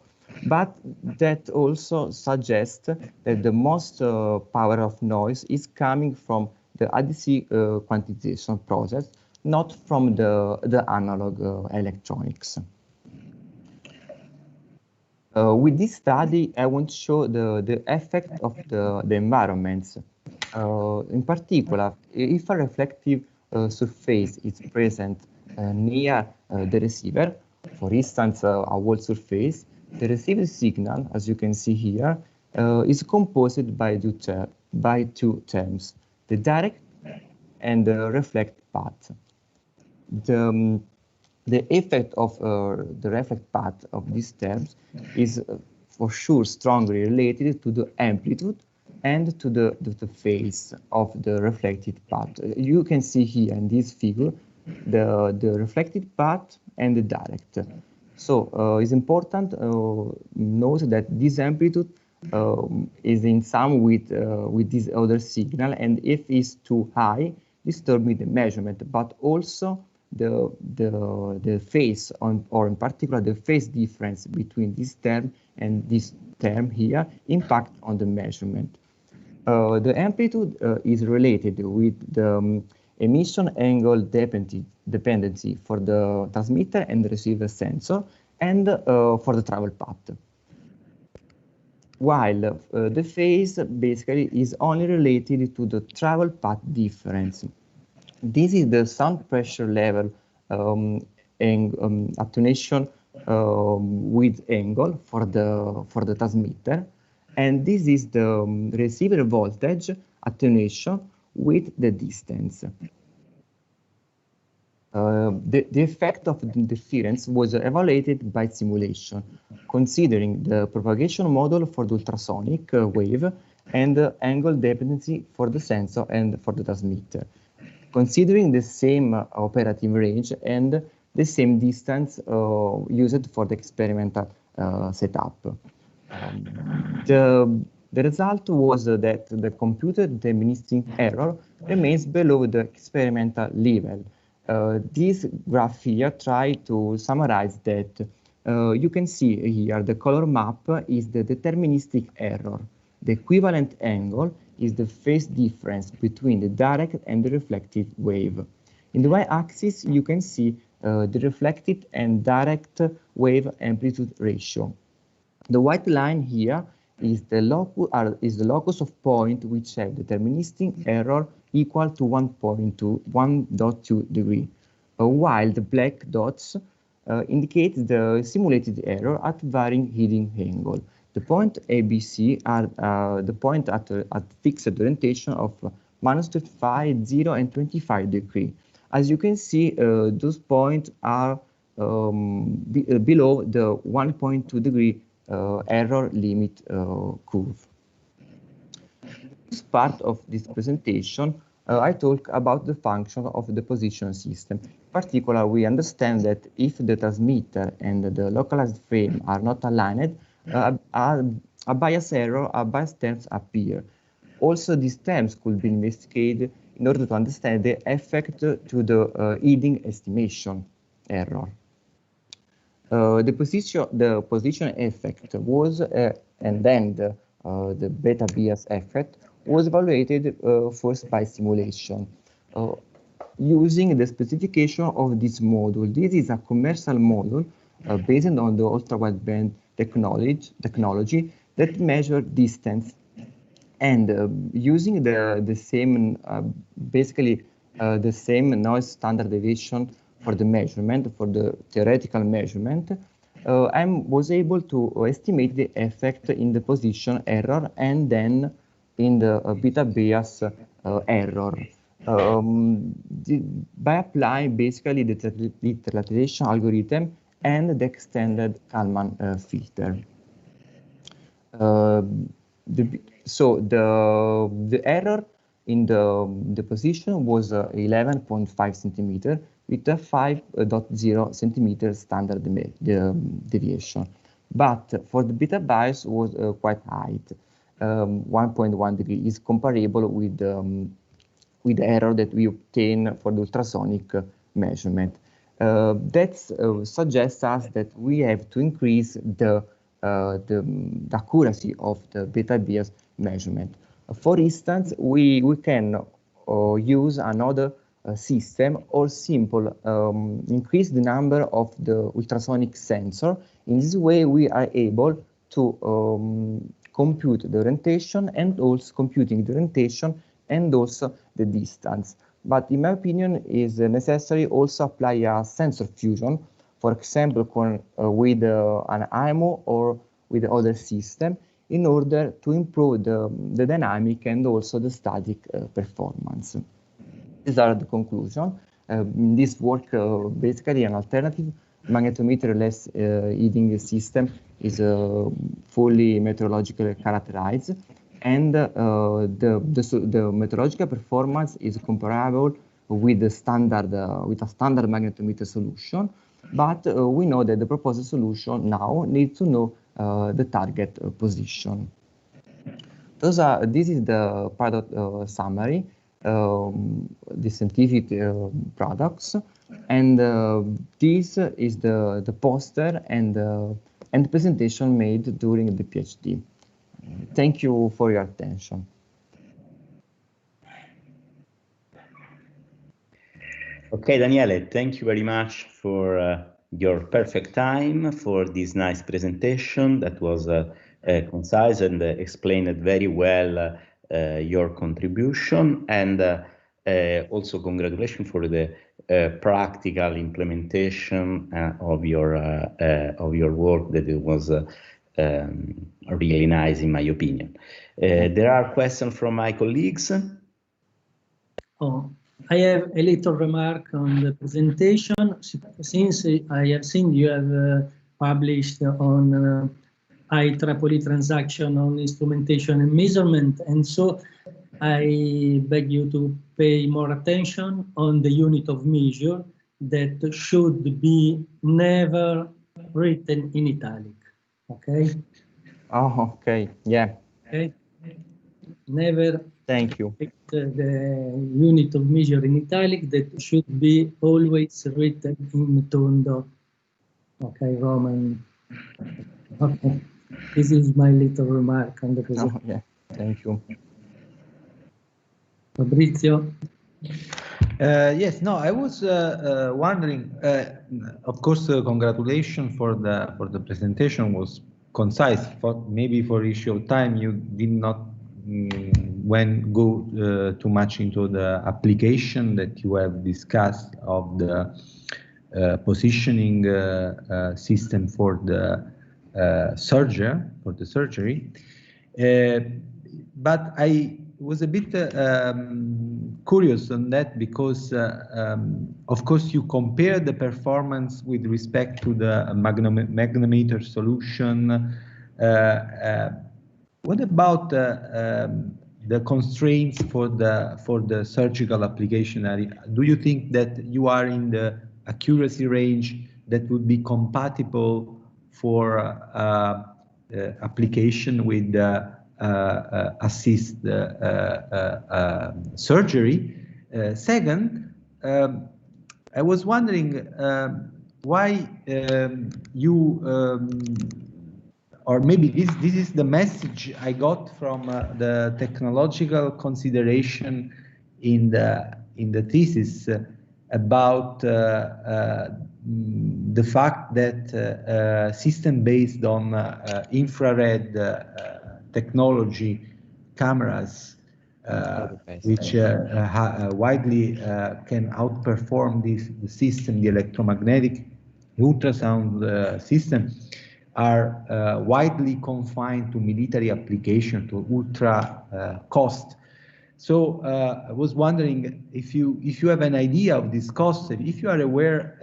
But that also suggests that the most power of noise is coming from the ADC quantization process, not from the analog electronics. With this study, I want to show the effect of the environments. In particular, if a reflective surface is present near the receiver, for instance, a wall surface, the received signal, as you can see here, is composed by two terms, the direct and the reflect path. The effect of the reflect path of these terms is for sure strongly related to the amplitude and to the phase of the reflected path. You can see here in this figure the reflected path and the direct. So it's important note that this amplitude is in sum with this other signal, and if it's too high, disturbing the measurement, but also the phase or in particular the phase difference between this term and this term here impact on the measurement. The amplitude is related with the emission angle dependency for the transmitter and the receiver sensor and for the travel path. While the phase basically is only related to the travel path difference. This is the sound pressure level and attenuation with angle for the transmitter, and this is the receiver voltage attenuation with the distance. The effect of the interference was evaluated by simulation, considering the propagation model for the ultrasonic wave and the angle dependency for the sensor and for the transmitter, considering the same operating range and the same distance used for the experimental setup. The result was that the computed deterministic error remains below the experimental level. This graph here tries to summarize that. You can see here the color map is the deterministic error. The equivalent angle is the phase difference between the direct and the reflected wave. In the y-axis, you can see the reflected and direct wave amplitude ratio. The white line here is the locus of point which have deterministic error equal to 1.2 degree, while the black dots indicate the simulated error at varying heading angle. The point ABC are the point at fixed orientation of -35, 0, and 25 degree. As you can see, those points are below the 1.2 degree error limit curve. This part of this presentation, I talk about the function of the position system. In particular, we understand that if the transmitter and the localized frame are not aligned, a bias error, a bias terms appear. Also, these terms could be investigated in order to understand the effect to the heading estimation error. The position effect was, and then the beta bias effect was evaluated first by simulation using the specification of this module. This is a commercial module based on the ultra-wideband technology that measure distance, and using the same basically the same noise standard deviation for the measurement, for the theoretical measurement, I was able to estimate the effect in the position error and then in the beta bias error by applying basically the literalization algorithm and the extended Kalman filter. So the error in the position was 11.5 centimeter with a 5.0 centimeter standard deviation, but for the beta bias was quite high. 1.1 degree is comparable with the error that we obtain for the ultrasonic measurement. That suggests us that we have to increase the accuracy of the beta bias measurement. For instance, we can use another system or simple increase the number of the ultrasonic sensor. In this way, we are able to compute the orientation and also computing the orientation and also the distance. But in my opinion, is necessary also apply a sensor fusion, for example, with an IMO or with other system, in order to improve the dynamic and also the static performance. These are the conclusion. In this work, basically an alternative magnetometer-less heating system is fully meteorologically characterized, and the meteorological performance is comparable with the standard with a standard magnetometer solution. But we know that the proposed solution now needs to know the target position. This is the product summary. the scientific products, and this is the poster and the presentation made during the PhD. Thank you for your attention. Okay, Daniele, thank you very much for your perfect time for this nice presentation that was concise and explained very well your contribution, and also congratulations for the practical implementation of your work, that it was really nice in my opinion. There are questions from my colleagues. Oh, I have a little remark on the presentation. Since I have seen you have published on IEEE transaction on instrumentation and measurement, and so I beg you to pay more attention on the unit of measure that should be never written in italic. Okay? Oh, okay. Yeah. Okay? Never. Thank you. The unit of measure in italic, that should be always written in tondo. Okay, Roman. Okay. This is my little remark on the presentation. Oh, yeah. Thank you. Fabrizio? Yes, no, I was wondering, of course, congratulations for the presentation, was concise. Maybe for issue of time, you did not go too much into the application that you have discussed of the positioning system for the surgery. But I was a bit curious on that, because of course you compare the performance with respect to the magnetometer solution. What about the constraints for the surgical application area? Do you think that you are in the accuracy range that would be compatible for application with assist surgery? Second, I was wondering why you or maybe this is the message I got from the technological consideration in the thesis about the fact that system based on infrared technology cameras, which widely can outperform the system, the electromagnetic ultrasound system, are widely confined to military application, to ultra cost. So I was wondering if you have an idea of this cost, if you are aware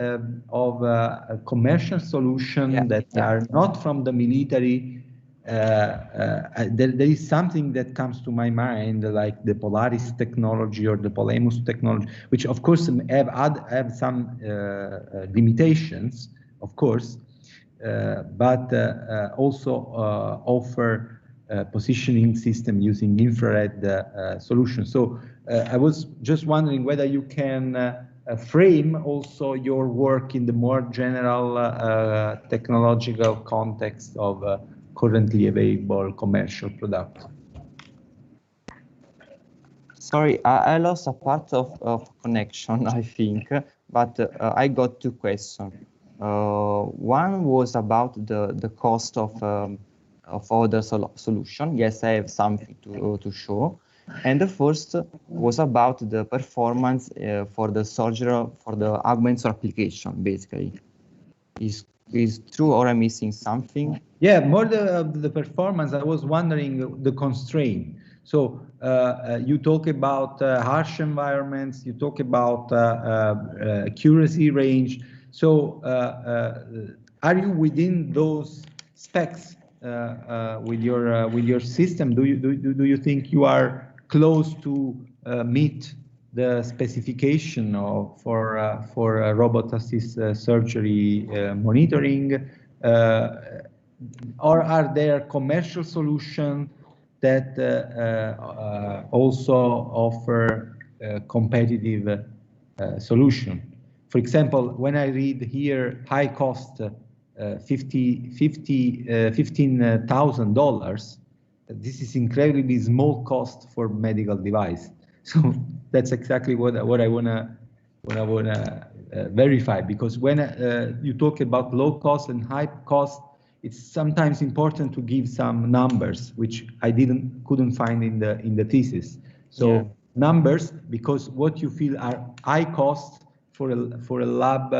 of a commercial solution that are not from the military. There is something that comes to my mind, like the Polaris technology or the Polemus technology, which of course have some limitations, of course, but also offer positioning system using infrared solution. So I was just wondering whether you can frame also your work in the more general technological context of currently available commercial product. Sorry, I lost a part of connection, I think, but I got two questions. One was about the cost of other solution. Yes, I have something to show. And the first was about the performance for the surgery, for the augments application, basically. Is true, or I'm missing something? Yeah, more the performance. I was wondering the constraint. So you talk about harsh environments, you talk about accuracy range. So are you within those specs with your system? Do you think you are close to meet the specification for robot assist surgery monitoring, or are there commercial solutions that also offer competitive solution. For example, when I read here high cost $15,000, this is incredibly small cost for medical device. So that's exactly what I wanna verify, because when you talk about low cost and high cost, it's sometimes important to give some numbers, which I couldn't find in the thesis. So numbers, because what you feel are high cost for a lab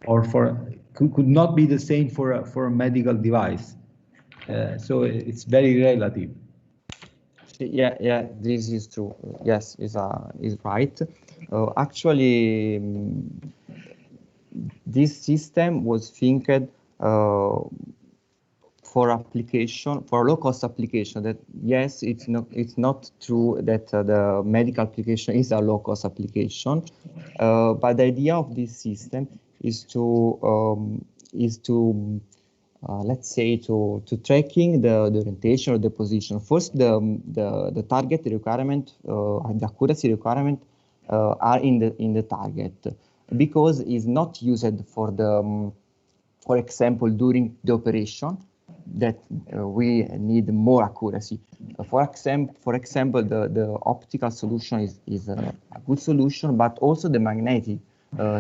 or could not be the same for a medical device. So it's very relative. Yeah, this is true. Yes, is right. Actually, this system was thinked for application, for low-cost application. That yes, it's not true that the medical application is a low-cost application, but the idea of this system is to let's say to tracking the orientation or the position. First, the target requirement, the accuracy requirement are in the target, because it's not used for the for example during the operation that we need more accuracy. For example, the optical solution is a good solution, but also the magnetic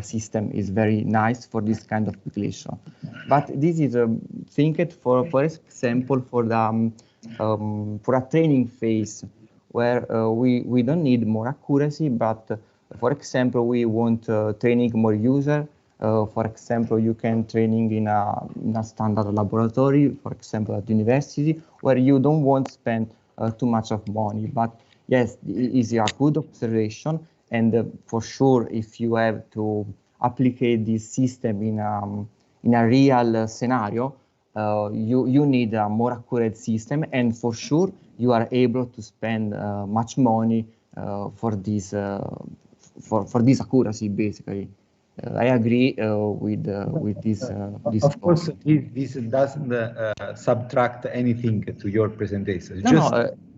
system is very nice for this kind of application. But this is think for example for the for a training phase where we don't need more accuracy, but for example we want training more user. For example, you can training in a standard laboratory, for example at university, where you don't want to spend too much of money. But yes, it is a good observation. And for sure, if you have to apply this system in a real scenario, you need a more accurate system, and for sure you are able to spend much money for this accuracy, basically. I agree with this. Of course, this doesn't subtract anything to your presentation.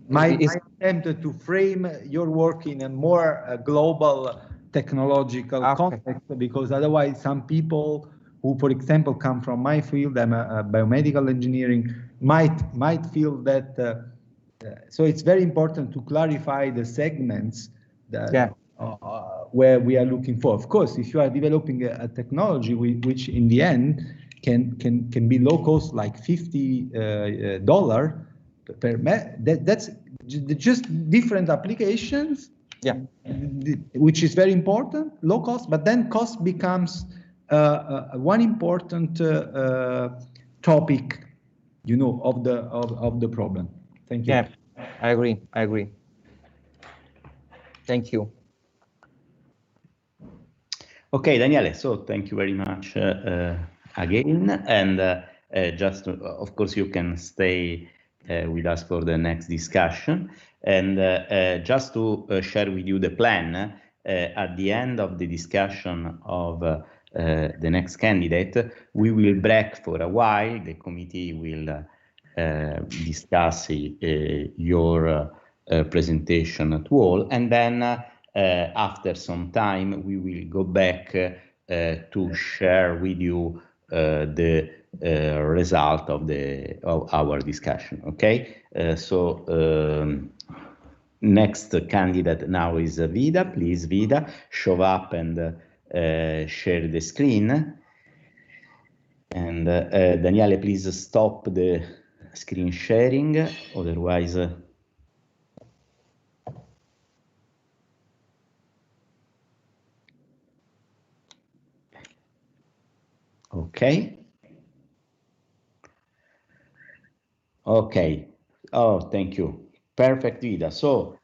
My attempt to frame your work in a more global technological context, because otherwise some people who, for example, come from my field, I'm a biomedical engineering, might feel that. So it's very important to clarify the segments that where we are looking for. Of course, if you are developing a technology which in the end can be low cost, like $50 per that's just different applications, which is very important, low cost, but then cost becomes one important topic, you know, of the problem. Thank you. Yeah, I agree. Thank you. Okay, Daniele, so thank you very much again, and just of course you can stay with us for the next discussion, and just to share with you the plan, at the end of the discussion of the next candidate, we will break for a while. The committee will discuss your presentation at all, and then after some time we will go back to share with you the result of our discussion. Okay, so next candidate now is Vida. Please, Vida, show up and share the screen. And Daniele, please stop the screen sharing, otherwise okay. Okay. Oh, thank you. Perfect, Vida. So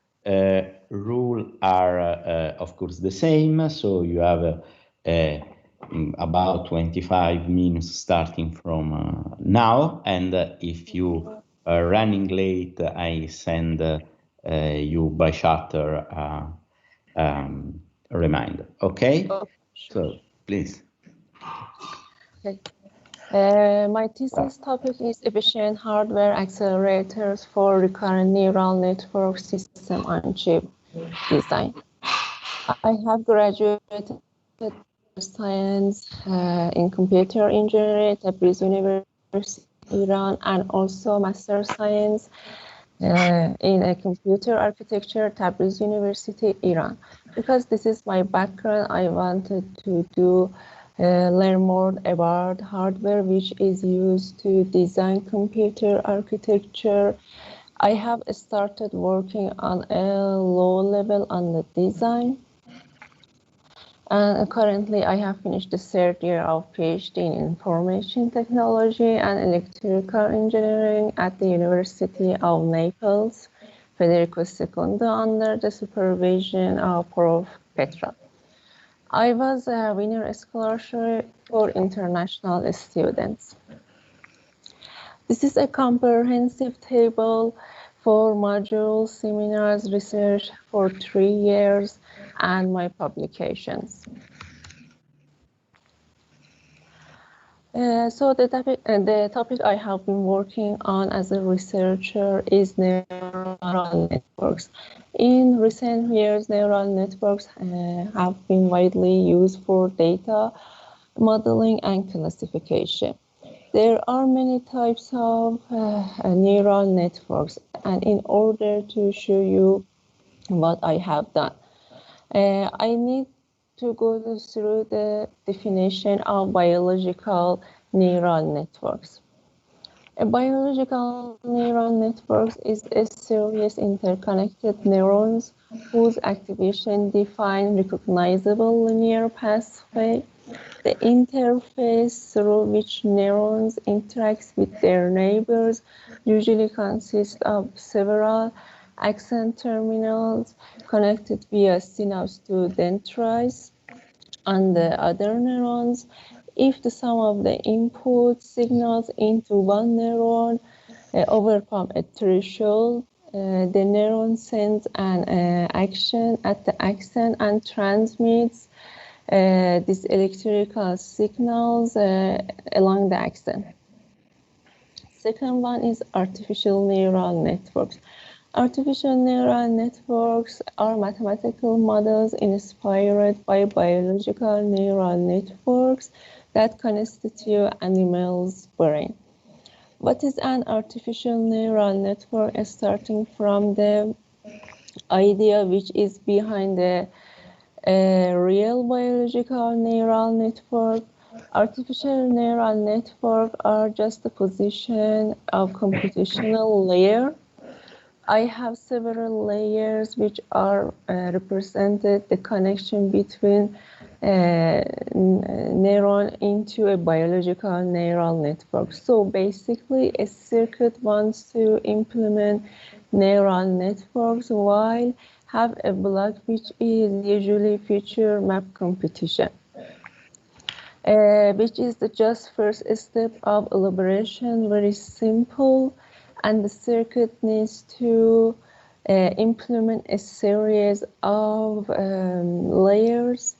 rules are of course the same. So you have about 25 minutes starting from now, and if you are running late, I send you by chatter a reminder. Okay? So please. Okay. My thesis topic is efficient hardware accelerators for recurrent neural network system on chip. design. I have graduated science in computer engineering at Tabriz University, Iran, and also master science in a computer architecture, Tabriz University, Iran. Because this is my background, I wanted to learn more about hardware which is used to design computer architecture. I have started working on a low level on the design. And currently, I have finished the third year of PhD in Information Technology and Electrical Engineering at the University of Naples, Federico II, under the supervision of Prof. Petra. I was a winner scholarship for international students. This is a comprehensive table for modules, seminars, research for 3 years, and my publications. So the topic I have been working on as a researcher is neural networks. In recent years, neural networks have been widely used for data modeling and classification. There are many types of neural networks, and in order to show you what I have done, I need to go through the definition of biological neural networks. A biological neural network is a series of interconnected neurons whose activation defines recognizable linear pathway. The interface through which neurons interact with their neighbors usually consists of several axon terminals connected via synapse to dendrites and the other neurons. If the sum of the input signals into one neuron overcome a threshold, the neuron sends an action at the axon and transmits these electrical signals along the axon. Second one is artificial neural networks. Artificial neural networks are mathematical models inspired by biological neural networks that constitute animals' brain. What is an artificial neural network? Starting from the idea which is behind the real biological neural network. Artificial neural networks are just the position of computational layer. I have several layers which are represented the connection between neuron into a biological neural network. So basically, a circuit wants to implement neural networks while have a block which is usually feature map computation, which is the just first step of elaboration, very simple, and the circuit needs to implement a series of layers.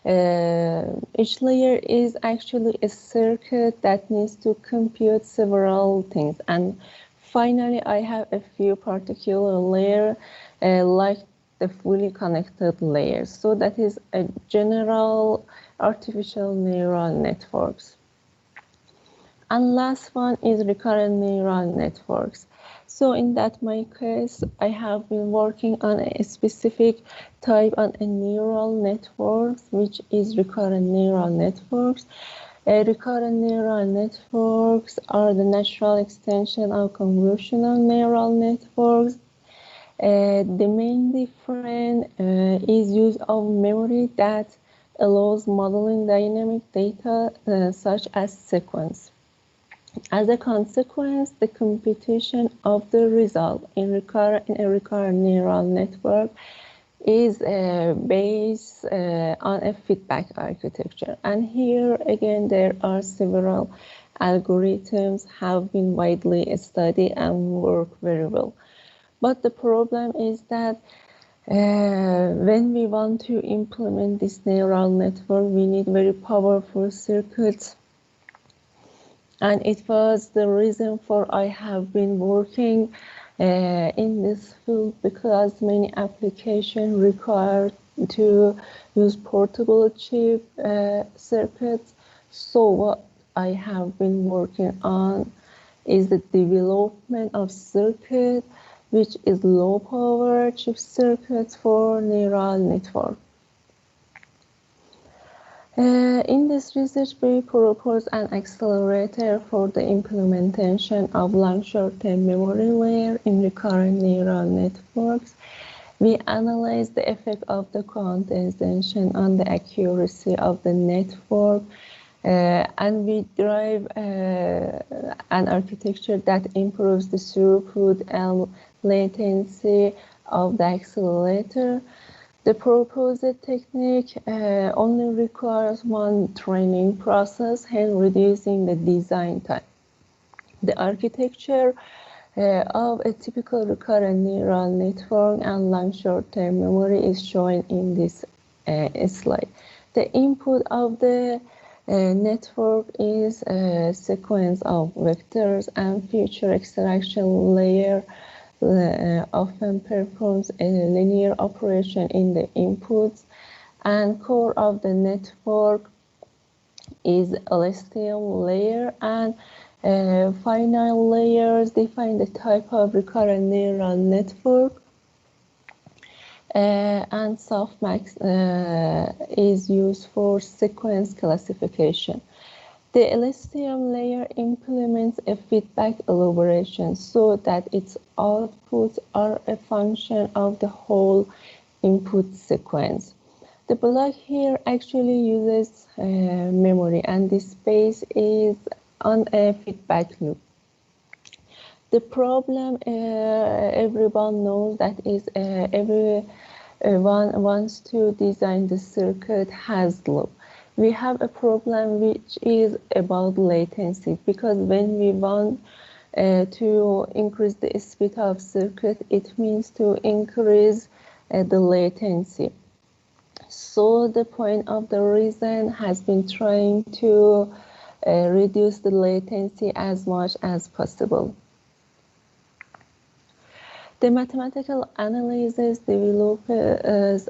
Each layer is actually a circuit that needs to compute several things. And finally, I have a few particular layers like the fully connected layers. So that is a general artificial neural networks. And last one is recurrent neural networks. So in that my case, I have been working on a specific type of a neural network, which is recurrent neural networks. Recurrent neural networks are the natural extension of convolutional neural networks. The main difference is use of memory that allows modeling dynamic data such as sequence. As a consequence, the computation of the result in a recurrent neural network is based on a feedback architecture. And here again, there are several algorithms have been widely studied and work very well. But the problem is that when we want to implement this neural network, we need very powerful circuits. And it was the reason for I have been working in this field because many applications require to use portable chip circuits. So what I have been working on is the development of circuit which is low power chip circuits for neural network. In this research, we propose an accelerator for the implementation of long short-term memory layer in recurrent neural networks. We analyze the effect of the quantization on the accuracy of the network, and we drive an architecture that improves the throughput and latency of the accelerator. The proposed technique only requires one training process, hence reducing the design time. The architecture of a typical recurrent neural network and long short-term memory is shown in this slide. The input of the network is a sequence of vectors, and feature extraction layer often performs a linear operation in the inputs, and core of the network is LSTM layer, and final layers define the type of recurrent neural network, and softmax is used for sequence classification. The LSTM layer implements a feedback elaboration so that its outputs are a function of the whole input sequence. The block here actually uses memory, and this space is on a feedback loop. The problem everyone knows that is everyone wants to design the circuit has loop. We have a problem which is about latency, because when we want to increase the speed of circuit, it means to increase the latency. So the point of the reason has been trying to reduce the latency as much as possible. The mathematical analysis develops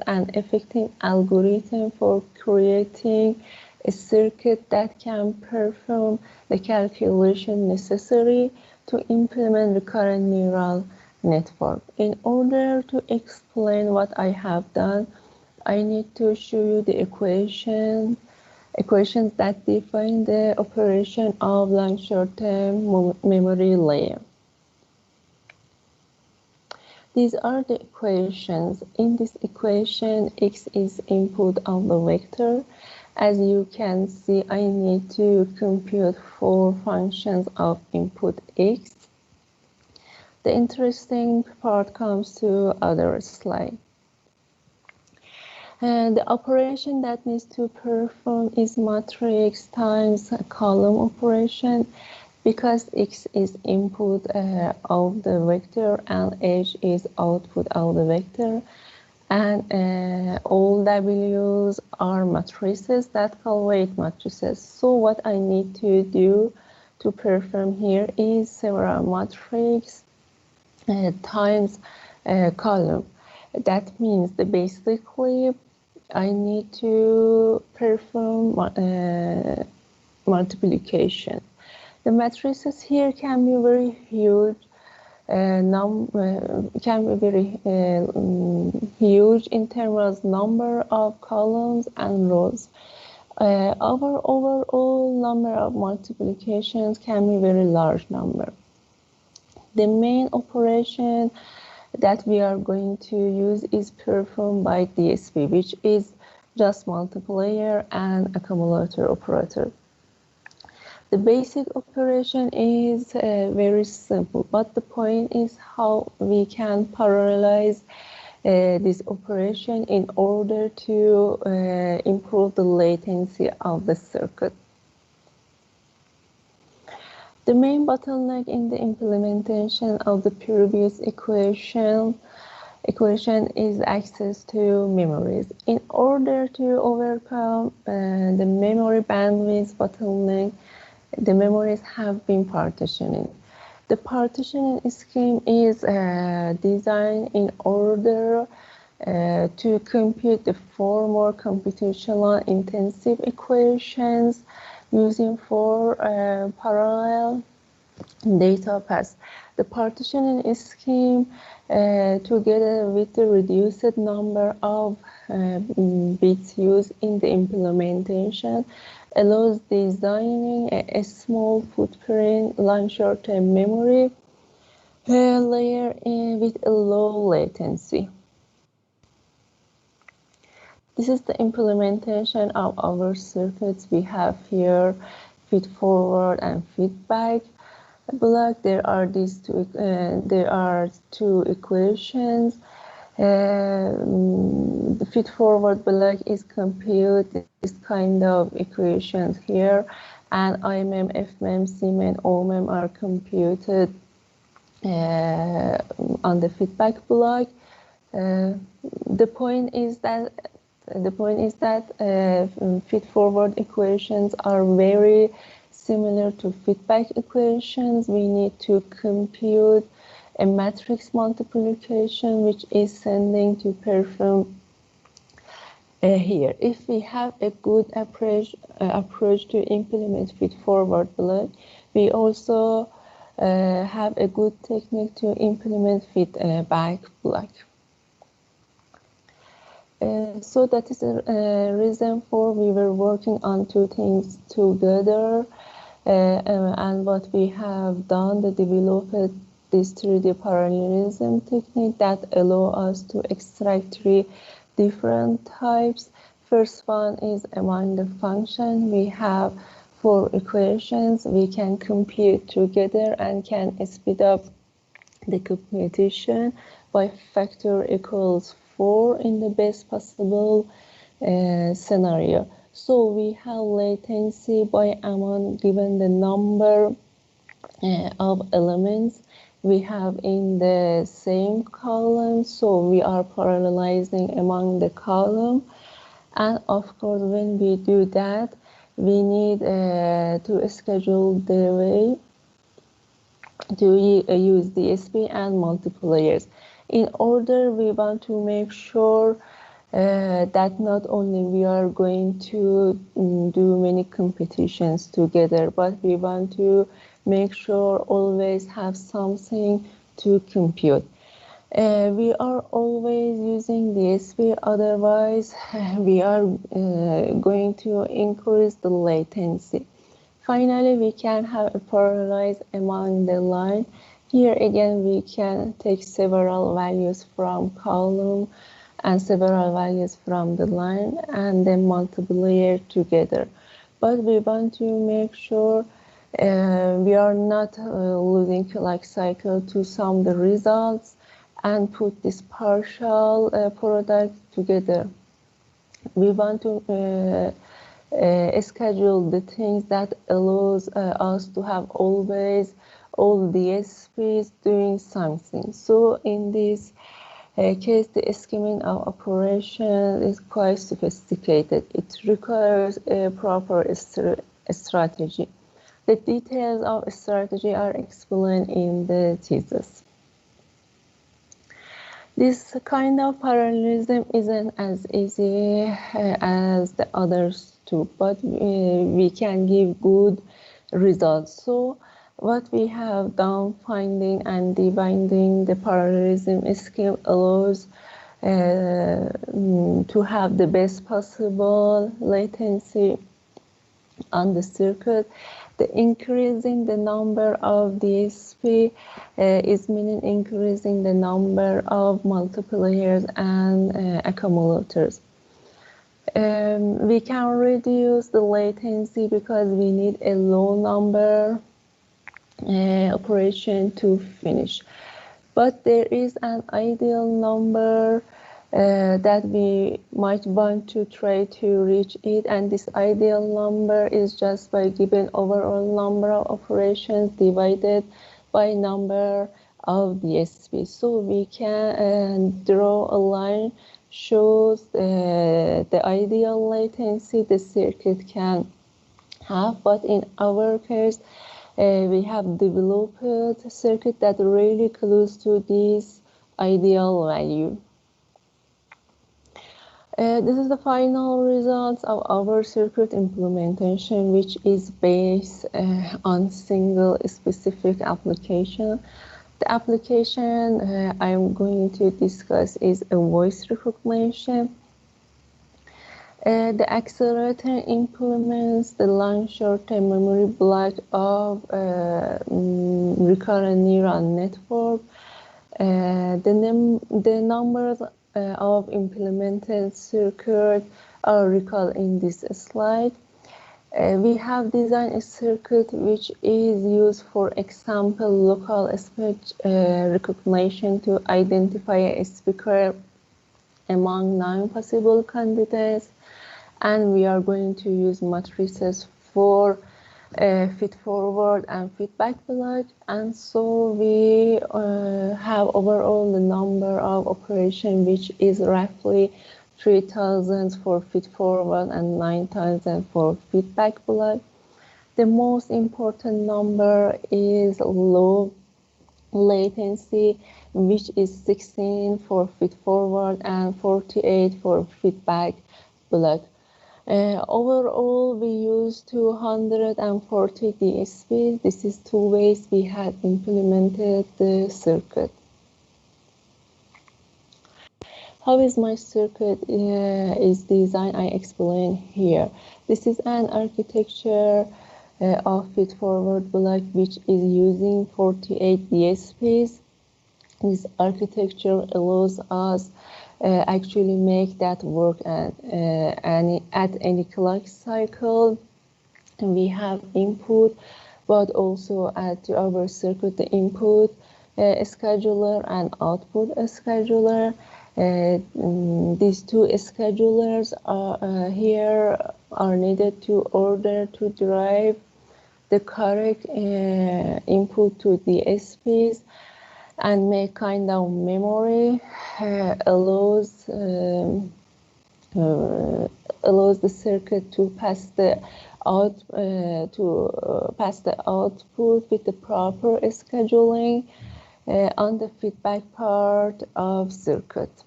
an effective algorithm for creating a circuit that can perform the calculation necessary to implement recurrent neural network. In order to explain what I have done, I need to show you the equations that define the operation of long short-term memory layer. These are the equations. In this equation, x is input of the vector. As you can see, I need to compute 4 functions of input x. The interesting part comes to other slide. And the operation that needs to perform is matrix times column operation, because x is input of the vector and h is output of the vector, and all w's are matrices that call weight matrices. So what I need to do to perform here is several matrix times column. That means that basically I need to perform multiplication. The matrices here can be very huge, huge in terms of number of columns and rows. Our overall number of multiplications can be very large number. The main operation that we are going to use is performed by DSP, which is just multiplier and accumulator operator. The basic operation is very simple, but the point is how we can parallelize this operation in order to improve the latency of the circuit. The main bottleneck in the implementation of the previous equation is access to memories. In order to overcome the memory bandwidth bottleneck, the memories have been partitioning. The partitioning scheme is designed in order to compute the 4 more computational intensive equations using 4 parallel data paths. The partitioning scheme, together with the reduced number of bits used in the implementation, allows designing a small footprint line short-term memory layer with a low latency. This is the implementation of our circuits. We have here feed forward and feedback block. There are two equations. The feed-forward block is compute this kind of equations here, and IMEM, FMEM, CMEM, OMEM are computed on the feedback block. The point is that feed-forward equations are very similar to feedback equations. We need to compute a matrix multiplication, which is sending to perform here. If we have a good approach to implement feed-forward block, we also have a good technique to implement feedback block. So that is a reason for we were working on two things together, and what we have done, the developed this 3D parallelism technique that allow us to extract 3 different types. First one is among the function. We have 4 equations we can compute together and can speed up the computation by factor equals 4 in the best possible scenario. So we have latency by amount given the number of elements we have in the same column. So we are parallelizing among the column. And of course, when we do that, we need to schedule the way to use DSP and multipliers. In order, we want to make sure that not only we are going to do many competitions together, but we want to make sure always have something to compute. We are always using DSP, otherwise we are going to increase the latency. Finally, we can have a parallelize among the line. Here again, we can take several values from column and several values from the line and then multiply together. But we want to make sure we are not losing like cycle to sum the results and put this partial product together. We want to schedule the things that allows us to have always all DSPs doing something. So in this case, the scheming of operation is quite sophisticated. It requires a proper strategy. The details of strategy are explained in the thesis. This kind of parallelism isn't as easy as the others too, but we can give good results. So what we have done, finding and dividing the parallelism scheme allows to have the best possible latency on the circuit. The increasing the number of DSP is meaning increasing the number of multipliers and accumulators. We can reduce the latency because we need a low number operation to finish. But there is an ideal number that we might want to try to reach it, and this ideal number is just by given overall number of operations divided by number of DSP. So we can draw a line shows the ideal latency the circuit can have, but in our case we have developed a circuit that really close to this ideal value. This is the final results of our circuit implementation, which is based on single specific application. The application I'm going to discuss is a voice recognition. The accelerator implements the long short-term memory block of recurrent neural network. The numbers of implemented circuits are recalled in this slide. We have designed a circuit which is used, for example, local speech recognition to identify a speaker among 9 possible candidates, and we are going to use matrices for feed-forward and feedback block, and so we have overall the number of operations which is roughly 3,000 for feed-forward and 9,000 for feedback block. The most important number is low latency, which is 16 for feed-forward and 48 for feedback block. Overall, we use 240 DSPs. This is 2 ways we had implemented the circuit. How is my circuit is designed? I explain here. This is an architecture of feed-forward block which is using 48 DSPs. This architecture allows us actually make that work at any clock cycle. And we have input, but also add to our circuit the input scheduler and output scheduler. These 2 schedulers are here are needed to order to drive the correct input to the DSPs and make kind of memory allows the circuit to pass the output with the proper scheduling on the feedback part of circuit.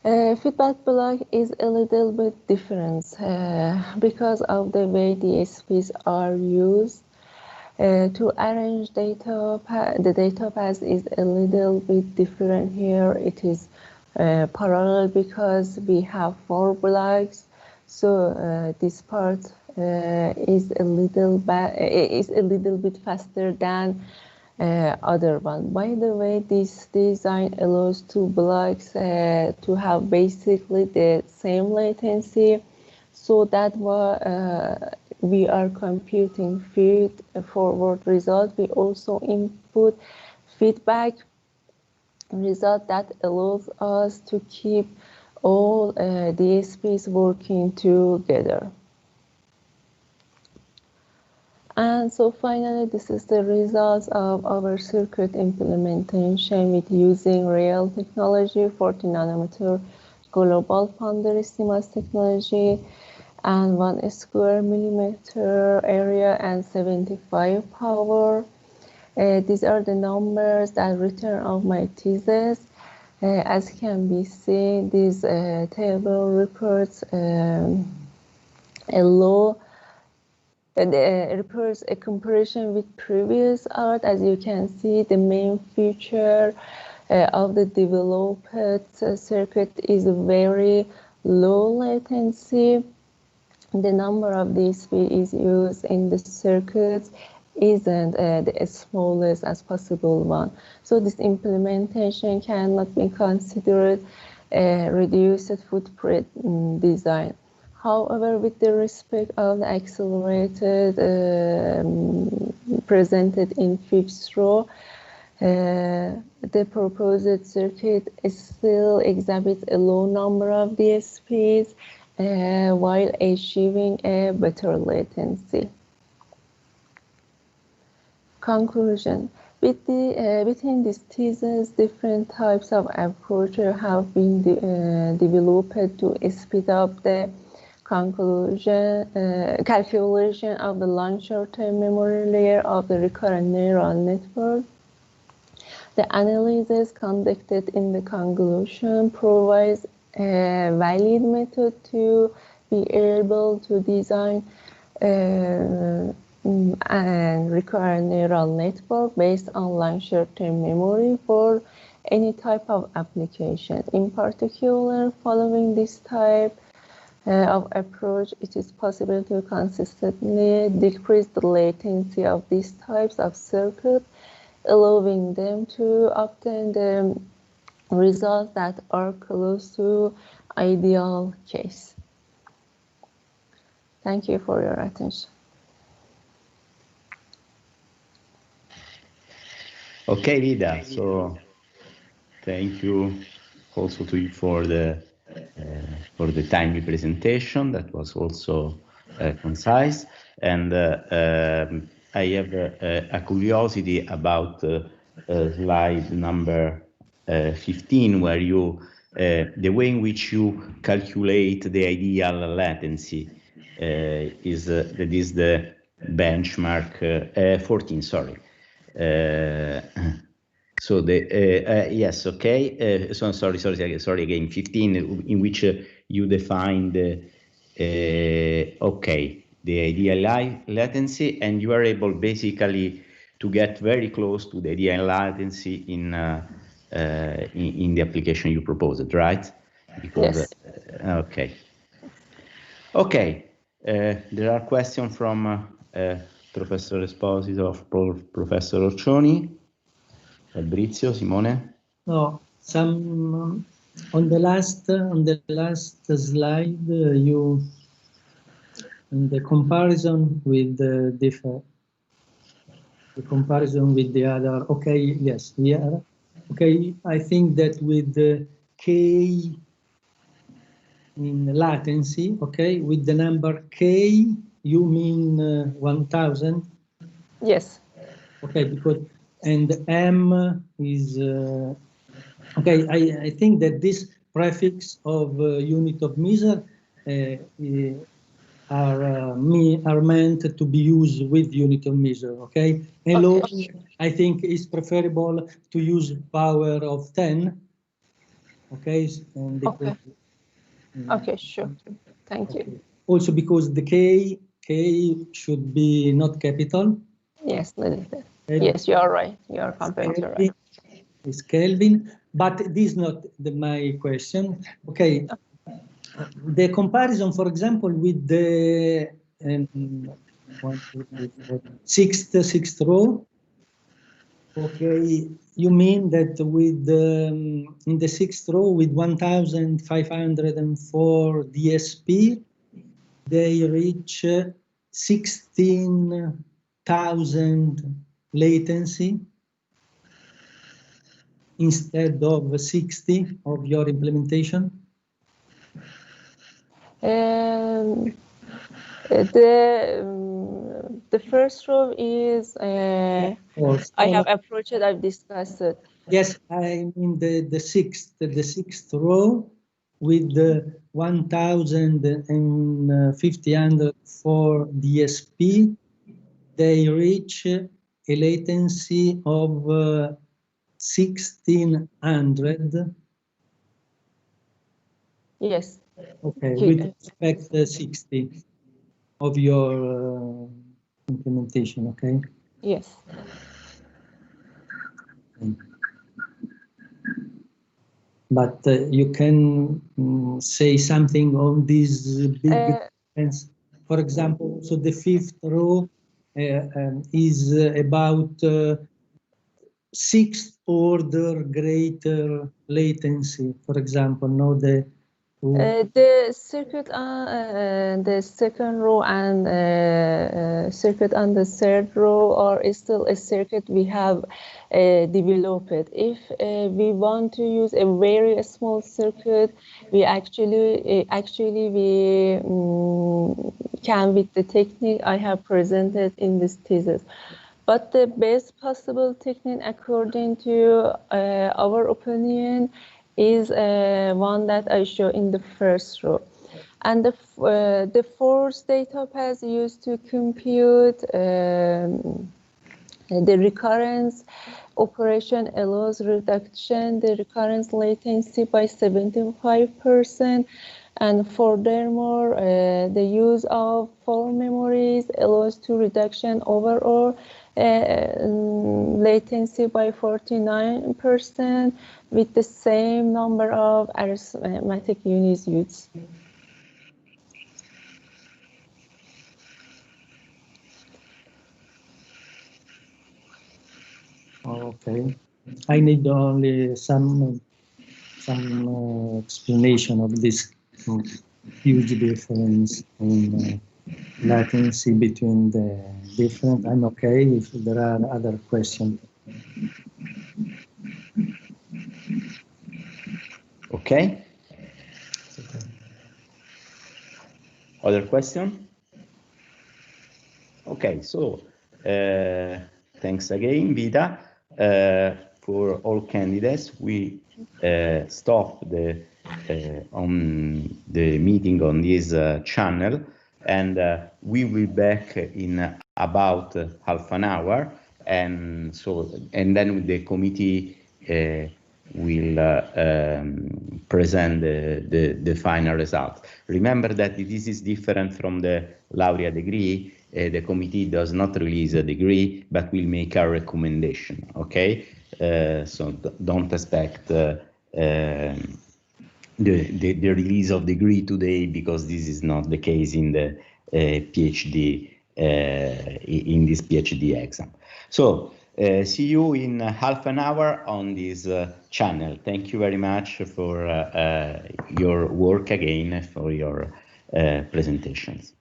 Feedback block is a little bit different because of the way the DSPs are used. To arrange data, the data path is a little bit different here. It is parallel because we have 4 blocks, so this part is a little bit faster than other one. By the way, this design allows 2 blocks to have basically the same latency, so that we are computing feed-forward result. We also input feedback result that allows us to keep all DSPs working together. And so finally, this is the results of our circuit implementation with using real technology, 40 nanometer global foundry CMOS technology, and 1 square millimeter area and 75 power. These are the numbers that return of my thesis. As can be seen, this table reports reports a comparison with previous art. As you can see, the main feature of the developed circuit is very low latency. The number of DSP is used in the circuits isn't the smallest as possible one. So this implementation cannot be considered a reduced footprint design. However, with the respect of the accelerated presented in 5th row, the proposed circuit still exhibits a low number of DSPs while achieving a better latency. Conclusion. Within this thesis, different types of approaches have been developed to speed up the calculation of the long short-term memory layer of the recurrent neural network. The analysis conducted in the conclusion provides a valid method to be able to design a recurrent neural network based on long short-term memory for any type of application. In particular, following this type of approach, it is possible to consistently decrease the latency of these types of circuits, allowing them to obtain the results that are close to ideal case. Thank you for your attention. Okay, Lida. So thank you also to you for the timely presentation. That was also concise. And I have a curiosity about slide number 15, where you the way in which you calculate the ideal latency is that is the benchmark 14. Sorry. So the yes, okay. So sorry again. 15, in which you define the okay, the ideal latency, and you are able basically to get very close to the ideal latency in the application you proposed, right? Because yes. Okay. There are questions from Professor Esposito, Professor Orcioni. Fabrizio, Simone? No, some on the last slide, you in the comparison with the comparison with the other. Okay, yes, yeah. Okay, I think that with the k in latency, okay, with the number k, you mean 1000? Yes. Okay, because and m is okay. I think that this prefix of unit of measure are meant to be used with unit of measure. Okay, hello. Okay. I think it's preferable to use power of 10. Okay, and okay. Okay, sure. Thank you. Also, because the k should be not capital. Yes, yes, you are right. You are completely right. It's Kelvin, but this is not my question. Okay, the comparison, for example, with the sixth row. Okay, you mean that with in the sixth row with 1504 DSP, they reach 16,000 latency instead of 60 of your implementation? The first row is I have approached it, I've discussed it. Yes, I mean the sixth row with the 1504 DSP, they reach a latency of 1600. Yes. Okay, with respect to 60 of your implementation, okay? Yes. But you can say something on these big difference. For example, so the fifth row is about sixth order greater latency. For example, no, the circuit on the second row and circuit on the third row is still a circuit we have developed. If we want to use a very small circuit, we actually can with the technique I have presented in this thesis. But the best possible technique, according to our opinion, is one that I show in the first row. And the force data path used to compute the recurrence operation allows reduction the recurrence latency by 75%. And furthermore, the use of full memories allows to reduction overall latency by 49% with the same number of arithmetic units used. Okay, I need only some explanation of this huge difference in latency between the different. I'm okay if there are other questions. Okay. Other question? Okay, so thanks again, Vida. For all candidates, we stop on the meeting on this channel, and we will be back in about half an hour, and then the committee will present the final result. Remember that this is different from the laurea degree. The committee does not release a degree, but will make a recommendation, okay? So don't expect the release of degree today, because this is not the case in the PhD, in this PhD exam. So see you in half an hour on this channel. Thank you very much for your work again, for your presentations.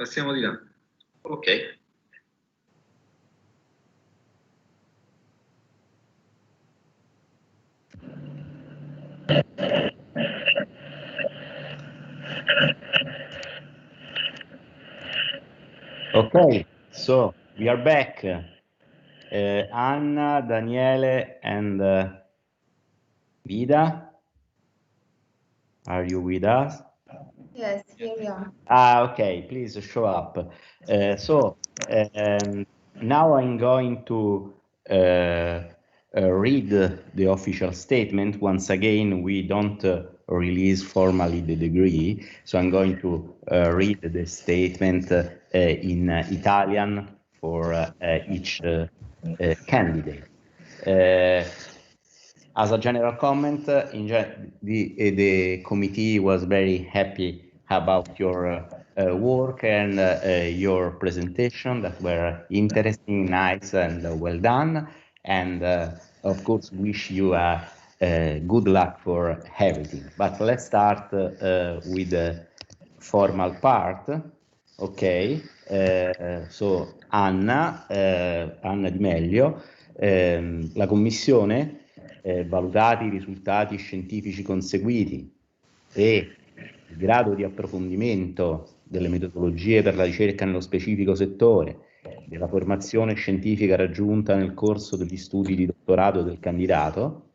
Passiamo di là. Ok. Okay, so we are back. Anna, Daniele, and Vida, are you with us? Yes, here we are. Okay, please show up. Now I'm going to read the official statement. Once again, we don't release formally the degree, so I'm going to read the statement in Italian for each candidate. As a general comment, the committee was very happy about your work and your presentation that were interesting, nice, and well done. And of course, wish you good luck for everything. But let's start with the formal part. Ok, so Anna Di Meglio, la commissione, valutati i risultati scientifici conseguiti e il grado di approfondimento delle metodologie per la ricerca nello specifico settore, della formazione scientifica raggiunta nel corso degli studi di dottorato del candidato,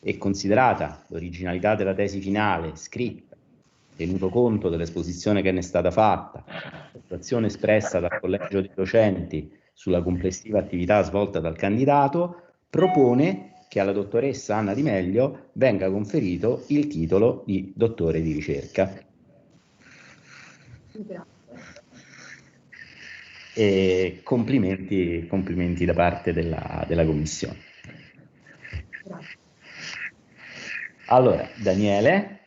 e considerata l'originalità della tesi finale scritta, tenuto conto dell'esposizione che ne è stata fatta, la valutazione espressa dal collegio dei docenti sulla complessiva attività svolta dal candidato, propone che alla dottoressa Anna Di Meglio venga conferito il titolo di dottore di ricerca. E complimenti da parte della commissione. Allora, Daniele,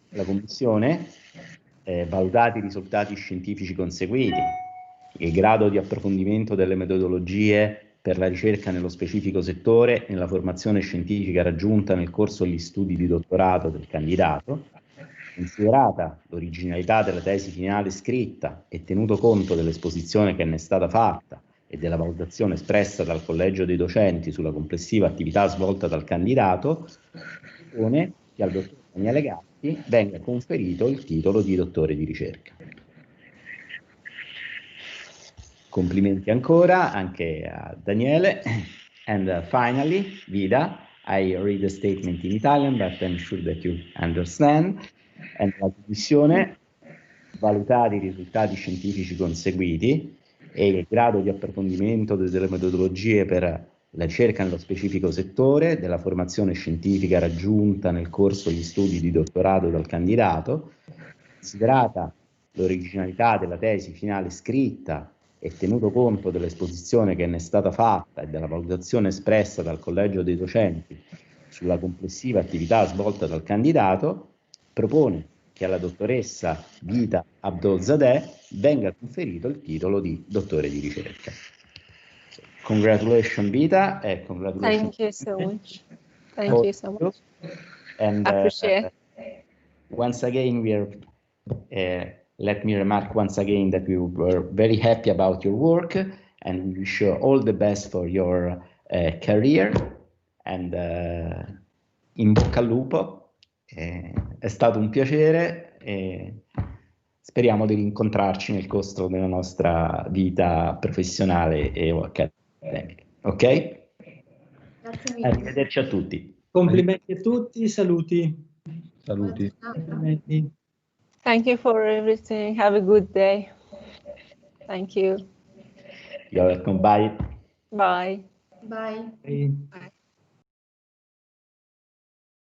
la commissione, valutati i risultati scientifici conseguiti, il grado di approfondimento delle metodologie per la ricerca nello specifico settore e nella formazione scientifica raggiunta nel corso degli studi di dottorato del candidato, considerata l'originalità della tesi finale scritta e tenuto conto dell'esposizione che ne è stata fatta e della valutazione espressa dal collegio dei docenti sulla complessiva attività svolta dal candidato, propone che al dottor Daniele Gatti venga conferito il titolo di dottore di ricerca. Complimenti ancora anche a Daniele. And finally, Vida, I read the statement in Italian, but I'm sure that you understand. And la commissione, valutati i risultati scientifici conseguiti e il grado di approfondimento delle metodologie per la ricerca nello specifico settore, della formazione scientifica raggiunta nel corso degli studi di dottorato dal candidato, considerata l'originalità della tesi finale scritta e tenuto conto dell'esposizione che ne è stata fatta e della valutazione espressa dal collegio dei docenti sulla complessiva attività svolta dal candidato, propone che alla dottoressa Vita Abdolzadeh venga conferito il titolo di dottore di ricerca. Congratulations Vita, e congratulations. Thank you so much. Thank you so much. And appreciate. Once again, let me remark once again that we were very happy about your work and we wish you all the best for your career. And in bocca al lupo. È stato un piacere e speriamo di rincontrarci nel corso della nostra vita professionale e accademica. Ok? Grazie mille. Arrivederci a tutti. Complimenti a tutti, saluti. Saluti. Complimenti. Thank you for everything. Have a good day. Thank you. You're welcome. Bye. Bye. Bye. Bye. Bye.